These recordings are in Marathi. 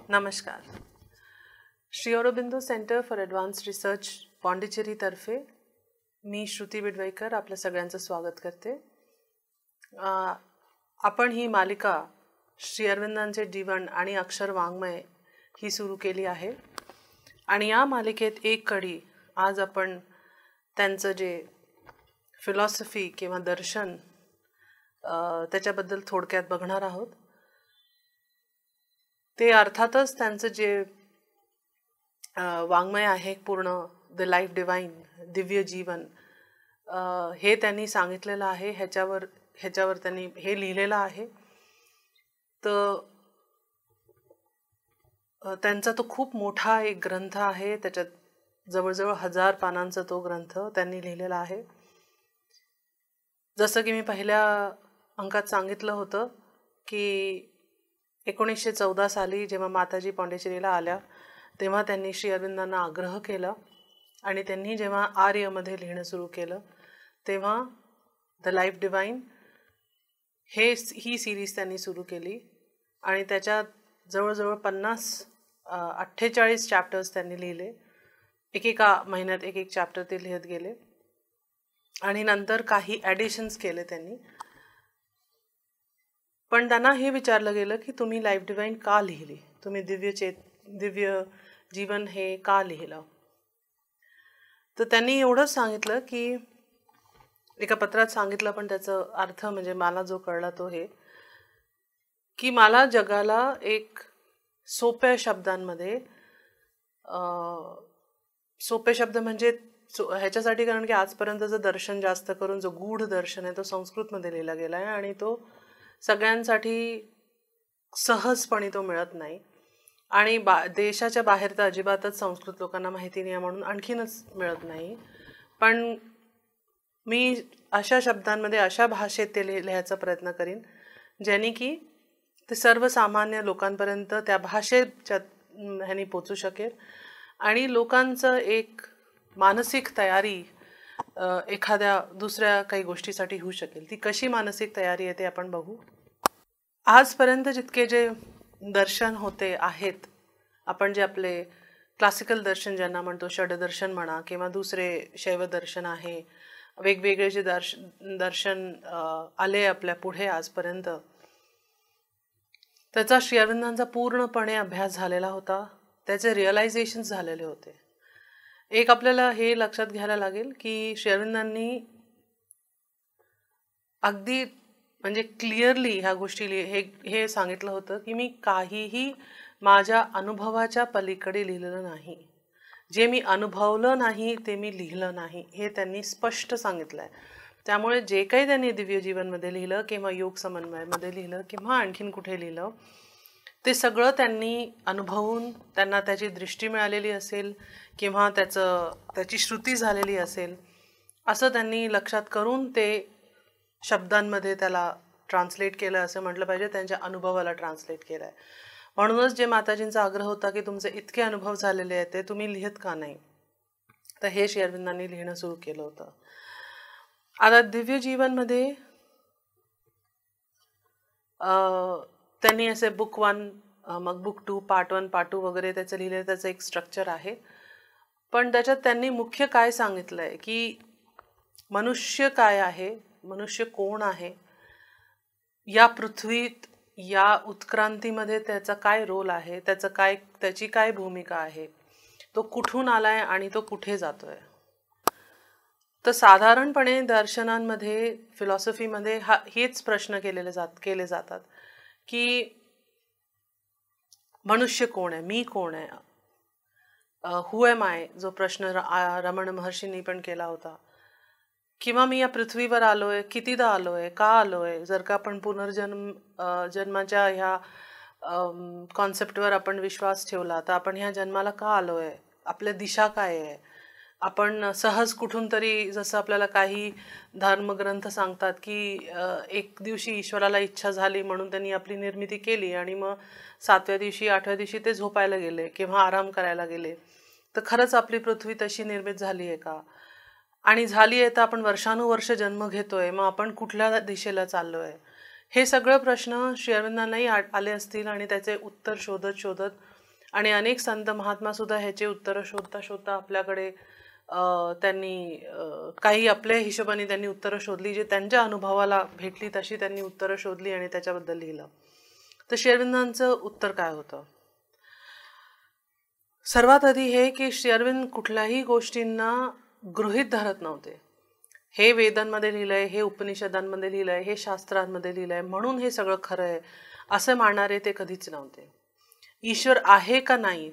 नमस्कार. Shri Aurobindo centre for advanced research पाँडिचेरीतर्फे मी श्रुती बिडवेकर आपल्या सगळ्यांचं स्वागत करते. आपण ही मालिका श्री अरविंदांचे जीवन आणि अक्षर वाङ्मय ही सुरू केली आहे आणि या मालिकेत एक कडी आज आपण त्यांचं जे फिलॉसॉफी किंवा दर्शन त्याच्याबद्दल थोडक्यात बघणार आहोत. ते अर्थातच त्यांचं जे वाङ्मय आहे पूर्ण द लाईफ डिवाइन दिव्य जीवन हे त्यांनी सांगितलेलं आहे. ह्याच्यावर त्यांनी हे लिहिलेलं आहे. तर त्यांचा तो खूप मोठा एक ग्रंथ आहे. त्याच्यात जवळजवळ 1000 पानांचा तो ग्रंथ त्यांनी लिहिलेला आहे. जसं की मी पहिल्या अंकात सांगितलं होतं की 1914 साली जेव्हा माताजी पाँडिचेरीला आल्या तेव्हा त्यांनी श्री अरविंदांना आग्रह केला आणि त्यांनी जेव्हा आर्यमध्ये लिहिणं सुरू केलं तेव्हा the life divine he series त्यांनी सुरू केली आणि त्याच्यात जवळजवळ 48 चॅप्टर्स त्यांनी लिहिले. एकेका महिन्यात एक चॅप्टर ते लिहित गेले आणि नंतर काही ॲडिशन्स केले त्यांनी. पण त्यांना हे विचारलं गेलं की तुम्ही लाईफ डिवाइन का लिहिली, तुम्ही दिव्य जीवन हे का लिहिलं. तर त्यांनी एवढंच सांगितलं की एका पत्रात सांगितलं, पण त्याचा अर्थ म्हणजे मला जो कळला तो हे की मला जगाला एक सोप्या शब्दांमध्ये सोपे शब्द म्हणजे ह्याच्यासाठी कारण की आजपर्यंतचं दर्शन जास्त करून जो गूढ दर्शन आहे तो संस्कृतमध्ये लिहिला गेला आहे आणि तो सगळ्यांसाठी सहजपणे तो मिळत नाही आणि देशाच्या बाहेर तर अजिबातच संस्कृत लोकांना माहिती नाही म्हणून आणखीनच मिळत नाही. पण मी अशा शब्दांमध्ये अशा भाषेत ते लिहायचा प्रयत्न करीन ज्याने की ते सर्वसामान्य लोकांपर्यंत त्या भाषेच्या ह्यानी पोचू शकेल आणि लोकांचं एक मानसिक तयारी एखाद्या दुसऱ्या काही गोष्टीसाठी होऊ शकेल. ती कशी मानसिक तयारी आहे ते आपण बघू. आजपर्यंत जितके जे दर्शन होते आहेत, आपण जे आपले क्लासिकल दर्शन ज्यांना म्हणतो, षडदर्शन म्हणा किंवा दुसरे शैव दर्शन आहे, वेगवेगळे जे दर्शन आले आपल्या पुढे आजपर्यंत, त्याचा श्री अरविंदांचा पूर्णपणे अभ्यास झालेला होता. त्याचे रिअलायझेशन झालेले होते. एक आपल्याला हे लक्षात घ्यायला लागेल की श्री अरविंदांनी अगदी म्हणजे क्लिअरली ह्या गोष्टी हे सांगितलं होतं की मी काहीही माझ्या अनुभवाच्या पलीकडे लिहिलेलं नाही. जे मी अनुभवलं नाही ते मी लिहिलं नाही हे त्यांनी स्पष्ट सांगितलं आहे. त्यामुळे जे काही त्यांनी दिव्य जीवनमध्ये लिहिलं किंवा योग समन्वयमध्ये लिहिलं किंवा आणखीन कुठे लिहिलं ते सगळं त्यांनी अनुभवून त्यांना त्याची दृष्टी मिळालेली असेल किंवा त्याची श्रुती झालेली असेल असं त्यांनी लक्षात करून ते शब्दांमध्ये त्याला ट्रान्सलेट केलं असं म्हटलं पाहिजे. त्यांच्या अनुभवाला ट्रान्सलेट केलं आहे. म्हणूनच जे माताजींचा आग्रह होता की तुमचे इतके अनुभव झालेले आहेत ते तुम्ही लिहित का नाही, तर हे श्री अरविंदांनी लिहिणं सुरू केलं होतं. आता दिव्य जीवनमध्ये त्यांनी असे बुक 1 मग बुक 2 पार्ट 1 पार्ट 2 वगैरे त्याचं लिहिलं. त्याचं एक स्ट्रक्चर आहे. पण त्याच्यात त्यांनी मुख्य काय सांगितलं आहे की मनुष्य काय आहे, मनुष्य कोण आहे, या पृथ्वीत या उत्क्रांतीमध्ये त्याचा काय रोल आहे, त्याची काय भूमिका आहे, तो कुठून आलाय आणि तो कुठे जातोय. तर साधारणपणे दर्शनांमध्ये फिलॉसॉफीमध्ये हेच प्रश्न केले जातात की मनुष्य कोण आहे, मी कोण आहे, हु एम आय, जो प्रश्न रमण महर्षींनी पण केला होता. किंवा मी या पृथ्वीवर आलोय, कितीदा आलोय, का आलोय. जर का आपण जन्माच्या ह्या कॉन्सेप्टवर आपण विश्वास ठेवला तर आपण ह्या जन्माला का आलोय, आपल्या दिशा काय आहे. आपण सहज कुठून तरी, जसं आपल्याला काही धर्मग्रंथ सांगतात की एक दिवशी ईश्वराला इच्छा झाली म्हणून त्यांनी आपली निर्मिती केली आणि मग 7व्या दिवशी 8व्या दिवशी ते झोपायला गेले किंवा आराम करायला गेले. तर खरंच आपली पृथ्वी तशी निर्मित झाली आहे का, आणि झाली आहे तर आपण वर्षानुवर्ष जन्म घेतोय, मग आपण कुठल्या दिशेला चाललोय. हे सगळे प्रश्न श्री अरविंदांनाही आले असतील आणि त्याचे उत्तर शोधत आणि अनेक संत महात्मा सुद्धा ह्याचे उत्तरं शोधता शोधता आपल्याकडे त्यांनी काही आपल्या हिशोबाने त्यांनी उत्तरं शोधली, जे त्यांच्या अनुभवाला भेटली तशी त्यांनी उत्तरं शोधली आणि त्याच्याबद्दल लिहिलं. तर श्री अरविंदांचं उत्तर काय होतं? सर्वात आधी हे की श्री अरविंद कुठल्याही गोष्टींना गृहीत धरत नव्हते. हे वेदांमध्ये लिहिलंय, हे उपनिषदांमध्ये लिहिलंय, हे शास्त्रांमध्ये लिहिलंय म्हणून हे सगळं खरं आहे असं मानणारे ते कधीच नव्हते. ईश्वर आहे का नाही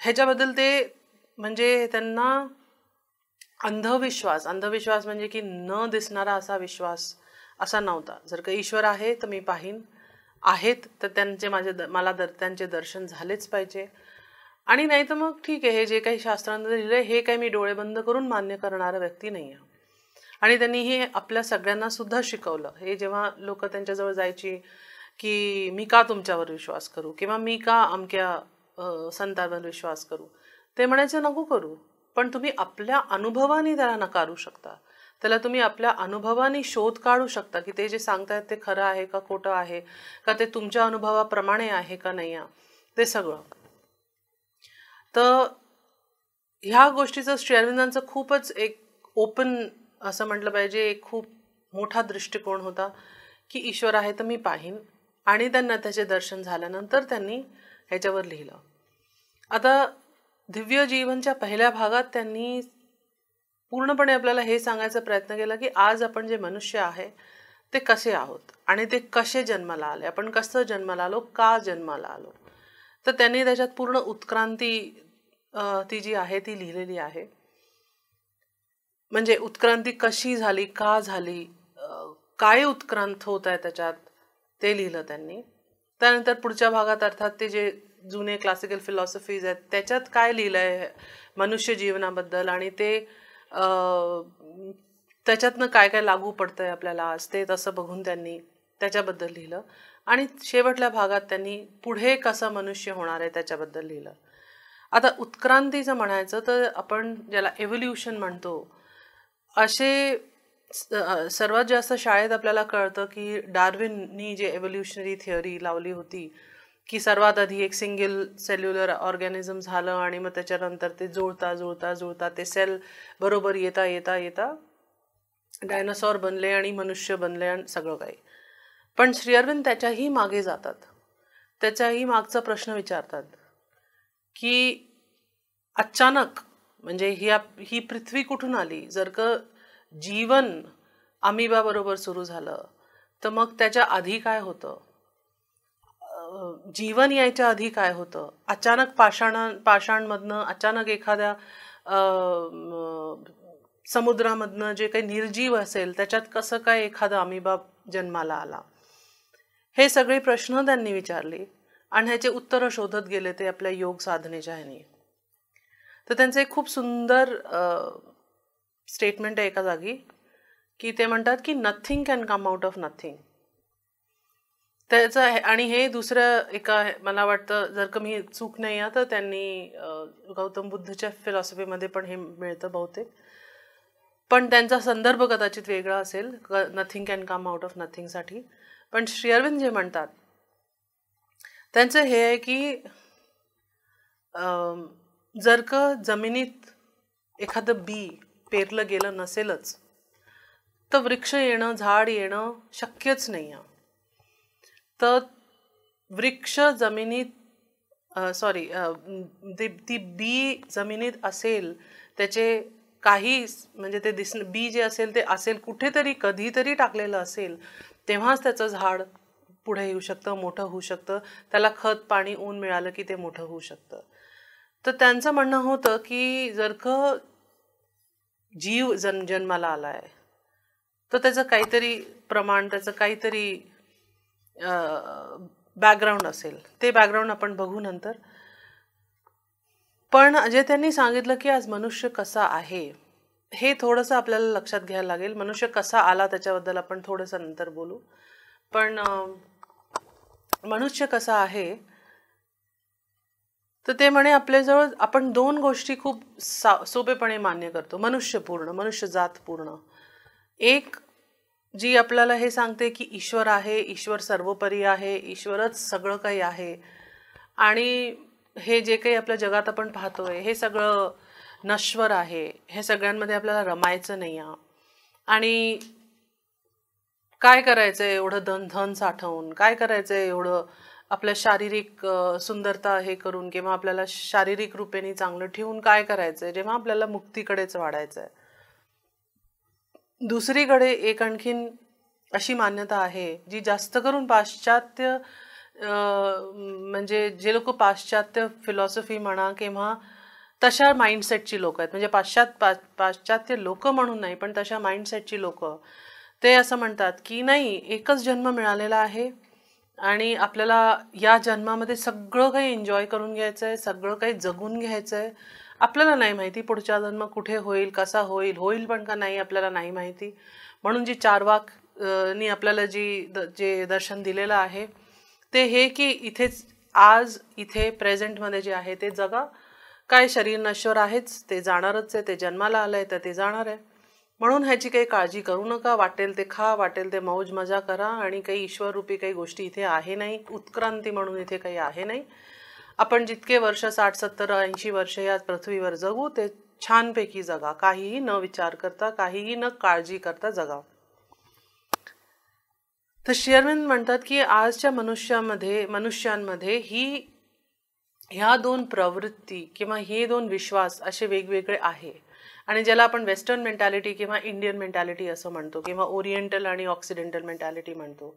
ह्याच्याबद्दल ते म्हणजे त्यांना अंधविश्वास म्हणजे की न दिसणारा असा विश्वास असा नव्हता. जर का ईश्वर आहे तर मी पाहीन, आहेत तर त्यांचे दर्शन झालेच पाहिजे, आणि नाही तर मग ठीक आहे, हे जे काही शास्त्रांमध्ये लिहिलंय हे काही मी डोळे बंद करून मान्य करणारा व्यक्ती नाही आहे. आणि त्यांनी हे आपल्या सगळ्यांना सुद्धा शिकवलं. हे जेव्हा लोक त्यांच्याजवळ जायची की मी का तुमच्यावर विश्वास करू किंवा मी का अमक्या संतांवर विश्वास करू, ते म्हणायचे नको करू, पण तुम्ही आपल्या अनुभवाने त्याला नकारू शकता. त्याला तुम्ही आपल्या अनुभवाने शोध काढू शकता की ते जे सांगतायत ते खरं आहे का खोटं आहे का, ते तुमच्या अनुभवाप्रमाणे आहे का नाही आहे, ते सगळं. तर ह्या गोष्टीचं श्री अरविंदांचं खूपच एक ओपन असं म्हटलं पाहिजे, एक खूप मोठा दृष्टिकोन होता की ईश्वर आहे तर मी पाहीन, आणि त्यांना त्याचे दर्शन झाल्यानंतर त्यांनी ह्याच्यावर लिहिलं. आता दिव्य जीवनच्या पहिल्या भागात त्यांनी पूर्णपणे आपल्याला हे सांगायचा प्रयत्न केला की आज आपण जे मनुष्य आहे ते कसे आहोत आणि ते कसे जन्माला आले, आपण कसं जन्माला आलो, का जन्माला आलो. तर त्यांनी त्याच्यात पूर्ण उत्क्रांती ती जी आहे ती लिहिलेली आहे. म्हणजे उत्क्रांती कशी झाली, का झाली, काय उत्क्रांत होत आहे त्याच्यात, ते लिहिलं त्यांनी. त्यानंतर पुढच्या भागात अर्थात ते जे जुने क्लासिकल फिलॉसॉफीज आहेत त्याच्यात काय लिहिलंय मनुष्य जीवनाबद्दल आणि ते त्याच्यातनं काय काय लागू पडतंय आपल्याला आज, ते तसं बघून त्यांनी त्याच्याबद्दल लिहिलं. आणि शेवटल्या भागात त्यांनी पुढे कसं मनुष्य होणार आहे त्याच्याबद्दल लिहिलं. आता उत्क्रांतीचं म्हणायचं तर आपण ज्याला एव्होल्युशन म्हणतो, असे सर्वात जास्त शाळेत आपल्याला कळतं की डार्विननी जे एव्होल्युशनरी थिअरी लावली होती की सर्वात आधी एक सिंगल सेल्युलर ऑर्गॅनिझम झालं आणि मग त्याच्यानंतर ते जुळता ते सेल बरोबर येता डायनासॉर बनले आणि मनुष्य बनले आणि सगळं काही. पण श्री अरविंद त्याच्याही मागे जातात, त्याच्याही मागचा प्रश्न विचारतात की अचानक म्हणजे ही पृथ्वी कुठून आली. जर का जीवन अमिबा बरोबर सुरू झालं तर मग त्याच्या आधी काय होतं, जीवन यायच्या आधी काय होतं, अचानक पाषाणमधनं अचानक एखाद्या समुद्रामधनं जे काही निर्जीव असेल त्याच्यात कसं काय एखादा अमिबा जन्माला आला. हे सगळे प्रश्न त्यांनी विचारले आणि ह्याचे उत्तरं शोधत गेले ते आपल्या योग साधनेच्या ह्याने. तर त्यांचं एक खूप सुंदर स्टेटमेंट आहे एका जागी की ते म्हणतात की nothing can come out of nothing. त्याचं आणि हे दुसरं एका मला वाटतं, जर का मी चूक नाही आहे तर त्यांनी गौतम बुद्धच्या फिलॉसॉफीमध्ये पण हे मिळतं बहुतेक, पण त्यांचा संदर्भ कदाचित वेगळा असेल nothing can come out of नथिंगसाठी. पण श्री अरविंद जे म्हणतात त्यांचं हे आहे की जर का जमिनीत एखादं बी पेरलं गेलं नसेलच तर वृक्ष येणं, झाड येणं शक्यच नाही आहे. तर वृक्ष जमिनीत ती बी जमिनीत असेल, त्याचे काही म्हणजे ते बी जे असेल ते असेल कुठेतरी कधीतरी टाकलेलं असेल, तेव्हाच त्याचं झाड पुढे येऊ शकतं, मोठं होऊ शकतं, त्याला खत पाणी ऊन मिळालं की ते मोठं होऊ शकतं. तर त्यांचं म्हणणं होतं की जर का जीव जन्माला आलाय तर त्याचं काहीतरी प्रमाण, त्याचं काहीतरी बॅकग्राऊंड असेल, ते बॅकग्राऊंड आपण बघू नंतर. पण जे त्यांनी सांगितलं की आज मनुष्य कसा आहे हे थोडंसं आपल्याला लक्षात घ्यायला लागेल. मनुष्य कसा आला त्याच्याबद्दल आपण थोडंसं नंतर बोलू, पण मनुष्य कसा आहे तर ते म्हणे आपल्याजवळ आपण दोन गोष्टी खूप सोपेपणे मान्य करतो. मनुष्य पूर्ण, मनुष्य जात पूर्ण. एक जी आपल्याला हे सांगते की ईश्वर आहे, ईश्वर सर्वोपरी आहे, ईश्वरच सगळं काही आहे, आणि हे जे काही आपल्या जगात आपण पाहतोय हे सगळं नश्वर आहे, हे सगळ्यांमध्ये आपल्याला रमायचं नाही आहे. आणि काय करायचंय एवढं धन साठवून, काय करायचंय एवढं आपल्या शारीरिक सुंदरता हे करून किंवा आपल्याला शारीरिक रूपेने चांगलं ठेवून काय करायचंय, जेव्हा आपल्याला मुक्तीकडेच वाढायचंय. दुसरीकडे एक आणखीन अशी मान्यता आहे जी जास्त करून पाश्चात्य म्हणजे जे लोक पाश्चात्य फिलॉसॉफी म्हणा किंवा तशा माइंडसेटची लोक आहेत, म्हणजे पाश्चात्य लोक म्हणून नाही पण तशा माइंडसेटची लोक, ते असं म्हणतात की नाही, एकच जन्म मिळालेला आहे आणि आपल्याला या जन्मामध्ये सगळं काही एन्जॉय करून घ्यायचं आहे, सगळं काही जगून घ्यायचं आहे. आपल्याला नाही माहिती पुढचा जन्म कुठे होईल, कसा होईल, होईल पण का नाही आपल्याला नाही माहिती. म्हणून जी चार्वाक नी आपल्याला जे दर्शन दिलेलं आहे ते हे की इथेच आज इथे प्रेझेंटमध्ये जे आहे ते जगा. काय शरीर नश्वर आहेच, ते जाणारच आहे, ते जन्माला आलंय तर ते जाणार आहे. म्हणून ह्याची काही काळजी करू नका. वाटेल ते खा, वाटेल ते मौज मजा करा आणि काही ईश्वररूपी काही गोष्टी इथे आहे नाही, उत्क्रांती म्हणून इथे काही आहे नाही. आपण जितके वर्ष 60 70 80 वर्ष या पृथ्वीवर जगू ते छानपैकी जगा, काहीही न विचार करता, काहीही न काळजी करता जगा. तर श्री अरविंद म्हणतात की आजच्या मनुष्यांमध्ये ह्या दोन प्रवृत्ती किंवा हे दोन विश्वास असे वेगवेगळे आहे. आणि ज्याला आपण वेस्टर्न मेंटॅलिटी किंवा इंडियन मेंटॅलिटी असं म्हणतो किंवा ओरिएंटल आणि ऑक्सिडेंटल मेंटॅलिटी म्हणतो.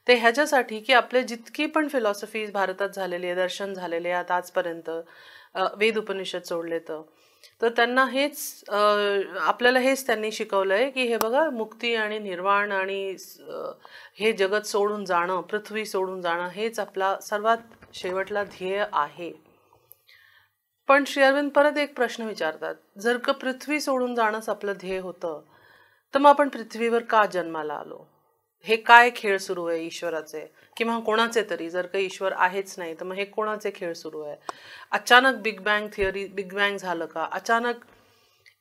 ते ह्याच्यासाठी की आपले जितकी पण फिलॉसॉफीज भारतात झालेली आहे, दर्शन झालेले आहेत आजपर्यंत, वेद उपनिषद सोडले तर त्यांना आपल्याला हेच त्यांनी शिकवलंय की हे बघा, मुक्ती आणि निर्वाण आणि हे जगत सोडून जाणं, पृथ्वी सोडून जाणं हेच आपला सर्वात शेवटला ध्येय आहे. पण श्री अरविंद परत एक प्रश्न विचारतात, जर का पृथ्वी सोडून जाणंच आपलं ध्येय होतं तर मग आपण पृथ्वीवर का जन्माला आलो? हे काय खेळ सुरू आहे ईश्वराचे किंवा कोणाचे तरी? जर का ईश्वर आहेच नाही तर मग हे कोणाचे खेळ सुरू आहे? अचानक बिग बँग झालं का? अचानक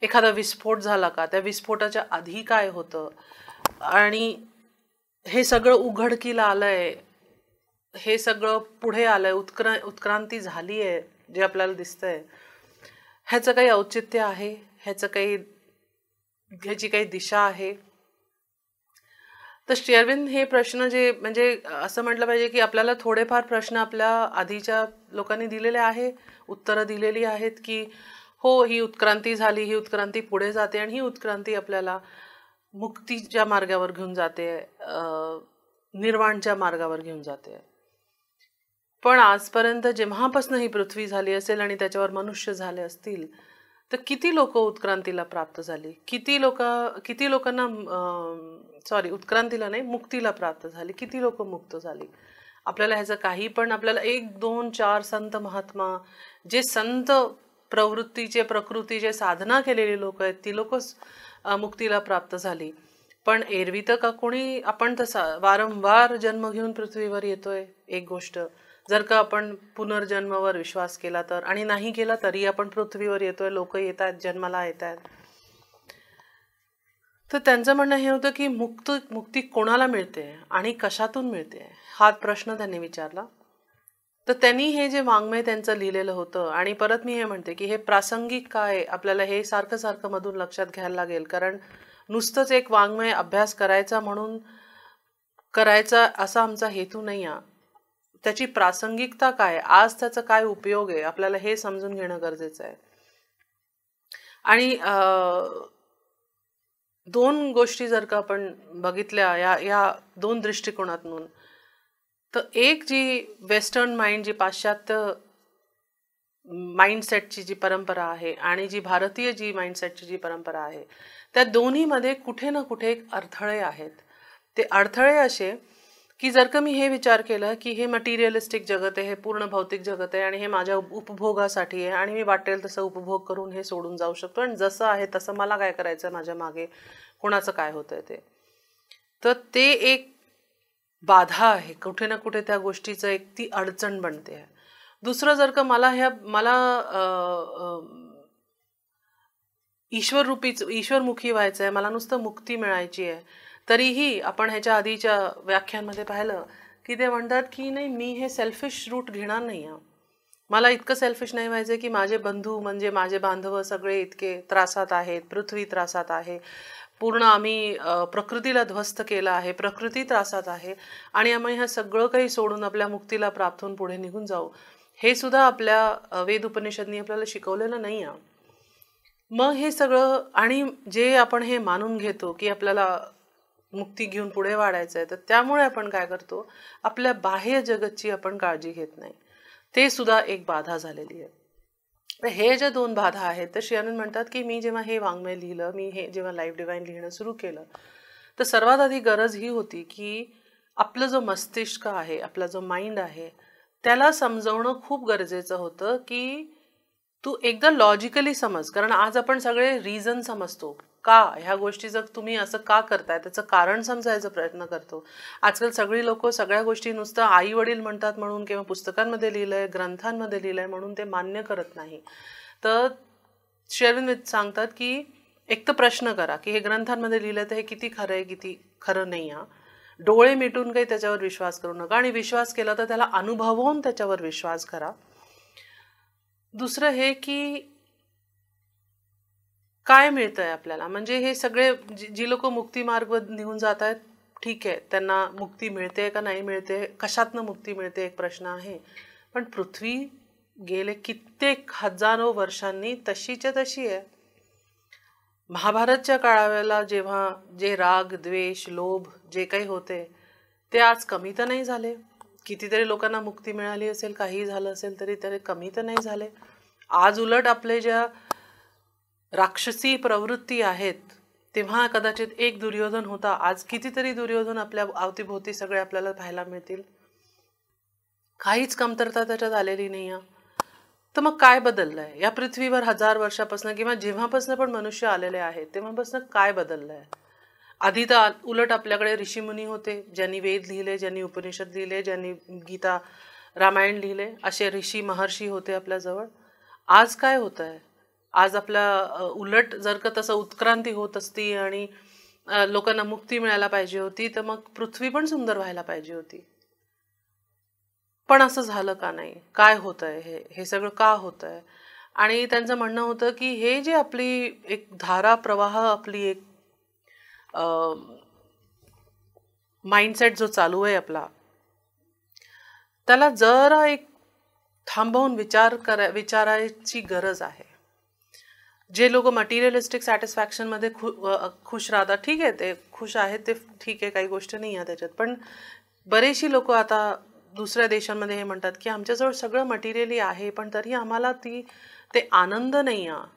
एखादा विस्फोट झाला का? त्या विस्फोटाच्या आधी काय होतं? आणि हे सगळं उघडकीला आलंय, हे सगळं पुढे आलंय, उत्क्रांती झाली आहे जे आपल्याला दिसतंय, ह्याचं काही औचित्य आहे? ह्याची काही दिशा आहे? तर श्री अरविंद हे प्रश्न जे म्हणजे असं म्हटलं पाहिजे की आपल्याला थोडेफार प्रश्न आपल्या आधीच्या लोकांनी दिलेले आहे, उत्तरं दिलेली आहेत की हो, ही उत्क्रांती झाली, ही उत्क्रांती पुढे जाते आणि ही उत्क्रांती आपल्याला मुक्तीच्या मार्गावर घेऊन जाते, निर्वाणच्या मार्गावर घेऊन जाते. पण आजपर्यंत जेव्हापासून ही पृथ्वी झाली असेल आणि त्याच्यावर मनुष्य झाले असतील तर किती लोक उत्क्रांतीला प्राप्त झाली, किती लोकांना उत्क्रांतीला नाही, मुक्तीला प्राप्त झाली, किती लोक मुक्त झाली? आपल्याला ह्याचं काही पण, आपल्याला 1 2 4 संत महात्मा, जे संत प्रकृतीचे साधना केलेली लोक आहेत ती लोकच मुक्तीला प्राप्त झाली. पण एरवी तर का कोणी, आपण तर वारंवार जन्म घेऊन पृथ्वीवर येतोय. एक गोष्ट, जर का आपण पुनर्जन्मावर विश्वास केला तर, आणि नाही केला तरी आपण पृथ्वीवर येतोय, लोक येत आहेत, जन्माला येत आहेत. तर त्यांचं म्हणणं हे होतं की मुक्ती कोणाला मिळते आणि कशातून मिळते, हा प्रश्न त्यांनी विचारला. तर त्यांनी हे जे वाङ्मय त्यांचं लिहिलेलं होतं, आणि परत मी हे म्हणते की हे प्रासंगिक काय, आपल्याला हे सारखं सारखं मधून लक्षात घ्यायला लागेल, कारण नुसतंच एक वाङ्मय अभ्यास करायचा म्हणून करायचा असा आमचा हेतू नाही आहे. त्याची प्रासंगिकता काय, आज त्याचा काय उपयोग आहे, आपल्याला हे समजून घेणं गरजेचं आहे. आणि 2 गोष्टी जर का आपण बघितल्या या 2 दृष्टिकोनातून, तर एक जी वेस्टर्न माइंड, जी पाश्चात्य माइंडसेटची जी परंपरा आहे आणि जी भारतीय जी माइंडसेटची जी परंपरा आहे, त्या दोन्हीमध्ये कुठे ना कुठे एक अडथळे आहेत. ते अडथळे असे की जर का मी हे विचार केला की हे मटेरियलिस्टिक जगत आहे, हे पूर्ण भौतिक जगत आहे आणि हे माझ्या उपभोगासाठी आहे आणि मी वाटेल तसं उपभोग करून हे सोडून जाऊ शकतो आणि जसं आहे तसं मला काय करायचं, माझ्या मागे कोणाचं काय होतंय ते, तर ते एक बाधा आहे कुठे ना कुठे, त्या गोष्टीचं एक ती अडचण बनते आहे. दुसरं, जर का मला ईश्वरमुखी व्हायचं आहे, मला नुसतं मुक्ती मिळायची आहे, तरीही आपण ह्याच्या आधीच्या व्याख्यानमध्ये पाहिलं की ते म्हणतात की नाही, मी हे सेल्फिश रूट घेणार नाही आहे, मला इतकं सेल्फिश नाही व्हायचं की माझे बंधू म्हणजे माझे बांधव सगळे इतके त्रासात आहेत, पृथ्वी त्रासात आहे, पूर्ण आम्ही प्रकृतीला ध्वस्त केलं आहे, प्रकृती त्रासात आहे आणि आम्ही हे सगळं काही सोडून आपल्या मुक्तीला प्राप्त होऊन पुढे निघून जाऊ, हे सुद्धा आपल्या वेद उपनिषदनी आपल्याला शिकवलेलं नाही आहे. मग हे सगळं आणि जे आपण हे मानून घेतो की आपल्याला मुक्ती घेऊन पुढे वाढायचं आहे, तर त्यामुळे आपण काय करतो, आपल्या बाह्य जगतची आपण काळजी घेत नाही. ते सुद्धा एक बाधा झालेली आहे. तर हे ज्या 2 बाधा आहेत, तर श्री अरविंद म्हणतात की मी जेव्हा हे वाङ्मय लिहिलं, मी हे जेव्हा लाईफ डिवाइन लिहिणं सुरू केलं, तर सर्वात आधी गरज ही होती की आपलं जो मस्तिष्क आहे, आपला जो माइंड आहे, त्याला समजवणं खूप गरजेचं होतं की तू एकदा लॉजिकली समज. कारण आज आपण सगळे रिझन समजतो, का ह्या गोष्टी जर तुम्ही असं का करताय त्याचं कारण समजायचा प्रयत्न करतो. आजकाल सगळी लोक सगळ्या गोष्टी नुसतं आई वडील म्हणतात म्हणून किंवा पुस्तकांमध्ये लिहिलंय, ग्रंथांमध्ये लिहिलंय म्हणून ते मान्य करत नाही. तर श्री अरविंद सांगतात की एक तर प्रश्न करा की हे ग्रंथांमध्ये लिहिलंय तर हे किती खरं आहे, किती खरं नाही. डोळे मिटून काही त्याच्यावर विश्वास करू नका, आणि विश्वास केला तर त्याला अनुभवून त्याच्यावर विश्वास करा. दुसरं हे की काय मिळतंय आपल्याला, म्हणजे हे सगळे जी लोक मुक्ती मार्ग निघून जात आहेत, ठीक आहे, त्यांना मुक्ती मिळते का नाही मिळते, कशातनं मुक्ती मिळते एक प्रश्न आहे. पण पृथ्वी गेले कित्येक हजारो वर्षांनी तशीच्या तशी आहे. महाभारतच्या काळाला जेव्हा जे राग, द्वेष, लोभ जे काही होते ते आज कमी तर नाही झाले. कितीतरी लोकांना मुक्ती मिळाली असेल, काही झालं असेल तरी तरी कमी तर नाही झाले. आज उलट आपले ज्या राक्षसी प्रवृत्ती आहेत, तेव्हा कदाचित एक दुर्योधन होता, आज कितीतरी दुर्योधन आपल्या अवतीभोवती सगळे आपल्याला पाहायला मिळतील. काहीच कमतरता त्याच्यात आलेली नाही आहे. तर मग काय बदललंय या पृथ्वीवर 1000 वर्षापासून, किंवा जेव्हापासून पण मनुष्य आलेले आहेत तेव्हापासून काय बदललंय? आधी तर उलट आपल्याकडे ऋषीमुनी होते, ज्यांनी वेद लिहिले, ज्यांनी उपनिषद लिहिले, ज्यांनी गीता रामायण लिहिले, असे ऋषी महर्षी होते आपल्याजवळ. आज काय होत आहे? आज आपला उलट जर का तसं उत्क्रांती होत असती आणि लोकांना मुक्ती मिळायला पाहिजे होती, तर मग पृथ्वी पण सुंदर व्हायला पाहिजे होती. पण असं झालं का नाही? काय होत आहे? हे सगळं का होत आहे? आणि त्यांचं म्हणणं होतं की हे जे आपली एक धारा प्रवाह, आपली एक माइंडसेट जो चालू आहे आपला, त्याला जरा एक थांबवून विचारायची गरज आहे. जे लोक मटेरियलिस्टिक सॅटिस्फॅक्शनमध्ये खुश राहतात, ठीक आहे, ते खुश आहेत, ते ठीक आहे, काही गोष्ट नाही आहे त्याच्यात. पण बरेचशी लोक आता दुसऱ्या देशांमध्ये हे म्हणतात की आमच्याजवळ सगळं मटेरियली आहे, पण तरी आम्हाला ते आनंद नाही आहे.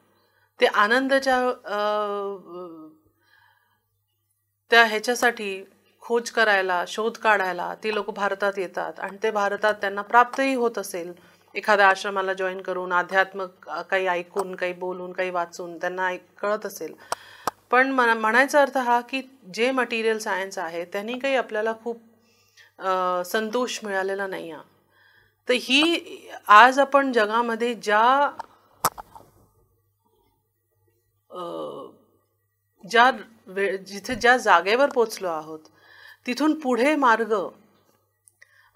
ते आनंदाच्या त्या ह्याच्यासाठी खोज करायला, शोध काढायला ती लोक भारतात येतात, आणि ते भारतात त्यांना प्राप्तही होत असेल, एखाद्या आश्रमाला जॉईन करून, अध्यात्मक काही ऐकून, काही बोलून, काही वाचून त्यांना कळत असेल. पण म्हणायचा अर्थ हा की जे मटेरियल सायन्स आहे त्यांनी काही आपल्याला खूप संतोष मिळालेला नाही आहे. तर ही आज आपण जगामध्ये जिथे ज्या जागेवर पोचलो आहोत, तिथून पुढे मार्ग,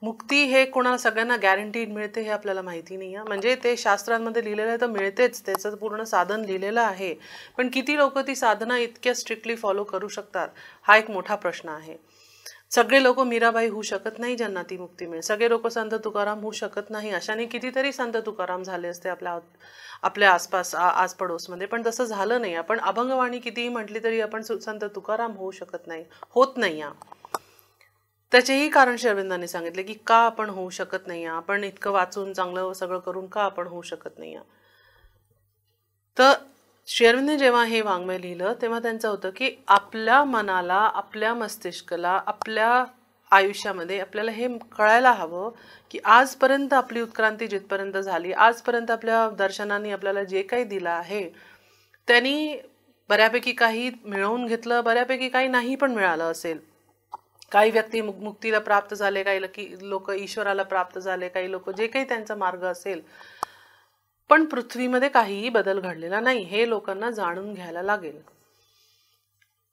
मुक्ती हे कोणाला सगळ्यांना गॅरंटीड मिळते हे आपल्याला माहिती नाही आहे. म्हणजे ते शास्त्रांमध्ये लिहिलेलं आहे तर मिळतेच, त्याचं पूर्ण साधन लिहिलेलं आहे, पण किती लोक ती साधना इतक्या स्ट्रिक्टली फॉलो करू शकतात हा एक मोठा प्रश्न आहे. सगळे लोक मीराबाई होऊ शकत नाही ज्यांना ती मुक्ती मिळेल, सगळे लोक संत तुकाराम होऊ शकत नाही. अशाने कितीतरी संत तुकाराम झाले असते आपल्या आसपास, आसपडोसमध्ये, पण तसं झालं नाही. आपण अभंगवाणी कितीही म्हटली तरी आपण संत तुकाराम होऊ शकत नाही, होत नाही. त्याचेही कारण श्री अरविंदांनी सांगितले की का आपण होऊ शकत नाही, आपण इतकं वाचून चांगलं सगळं करून का आपण होऊ शकत नाही. तर श्री अरविंदने जेव्हा हे वाङ्मय लिहिलं तेव्हा त्यांचं होतं की आपल्या मनाला, आपल्या मस्तिष्काला, आपल्या आयुष्यामध्ये आपल्याला हे कळायला हवं की आजपर्यंत आपली उत्क्रांती जिथपर्यंत झाली, आजपर्यंत आपल्या दर्शनाने आपल्याला जे काही दिलं आहे त्यांनी बऱ्यापैकी काही मिळवून घेतलं, बऱ्यापैकी काही नाही पण मिळालं असेल. काही व्यक्ती मुक्तीला प्राप्त झाले, काही लोक ईश्वराला प्राप्त झाले, काही लोक जे काही त्यांचा मार्ग असेल, पण पृथ्वीमध्ये काहीही बदल घडलेला नाही, हे लोकांना जाणून घ्यायला लागेल.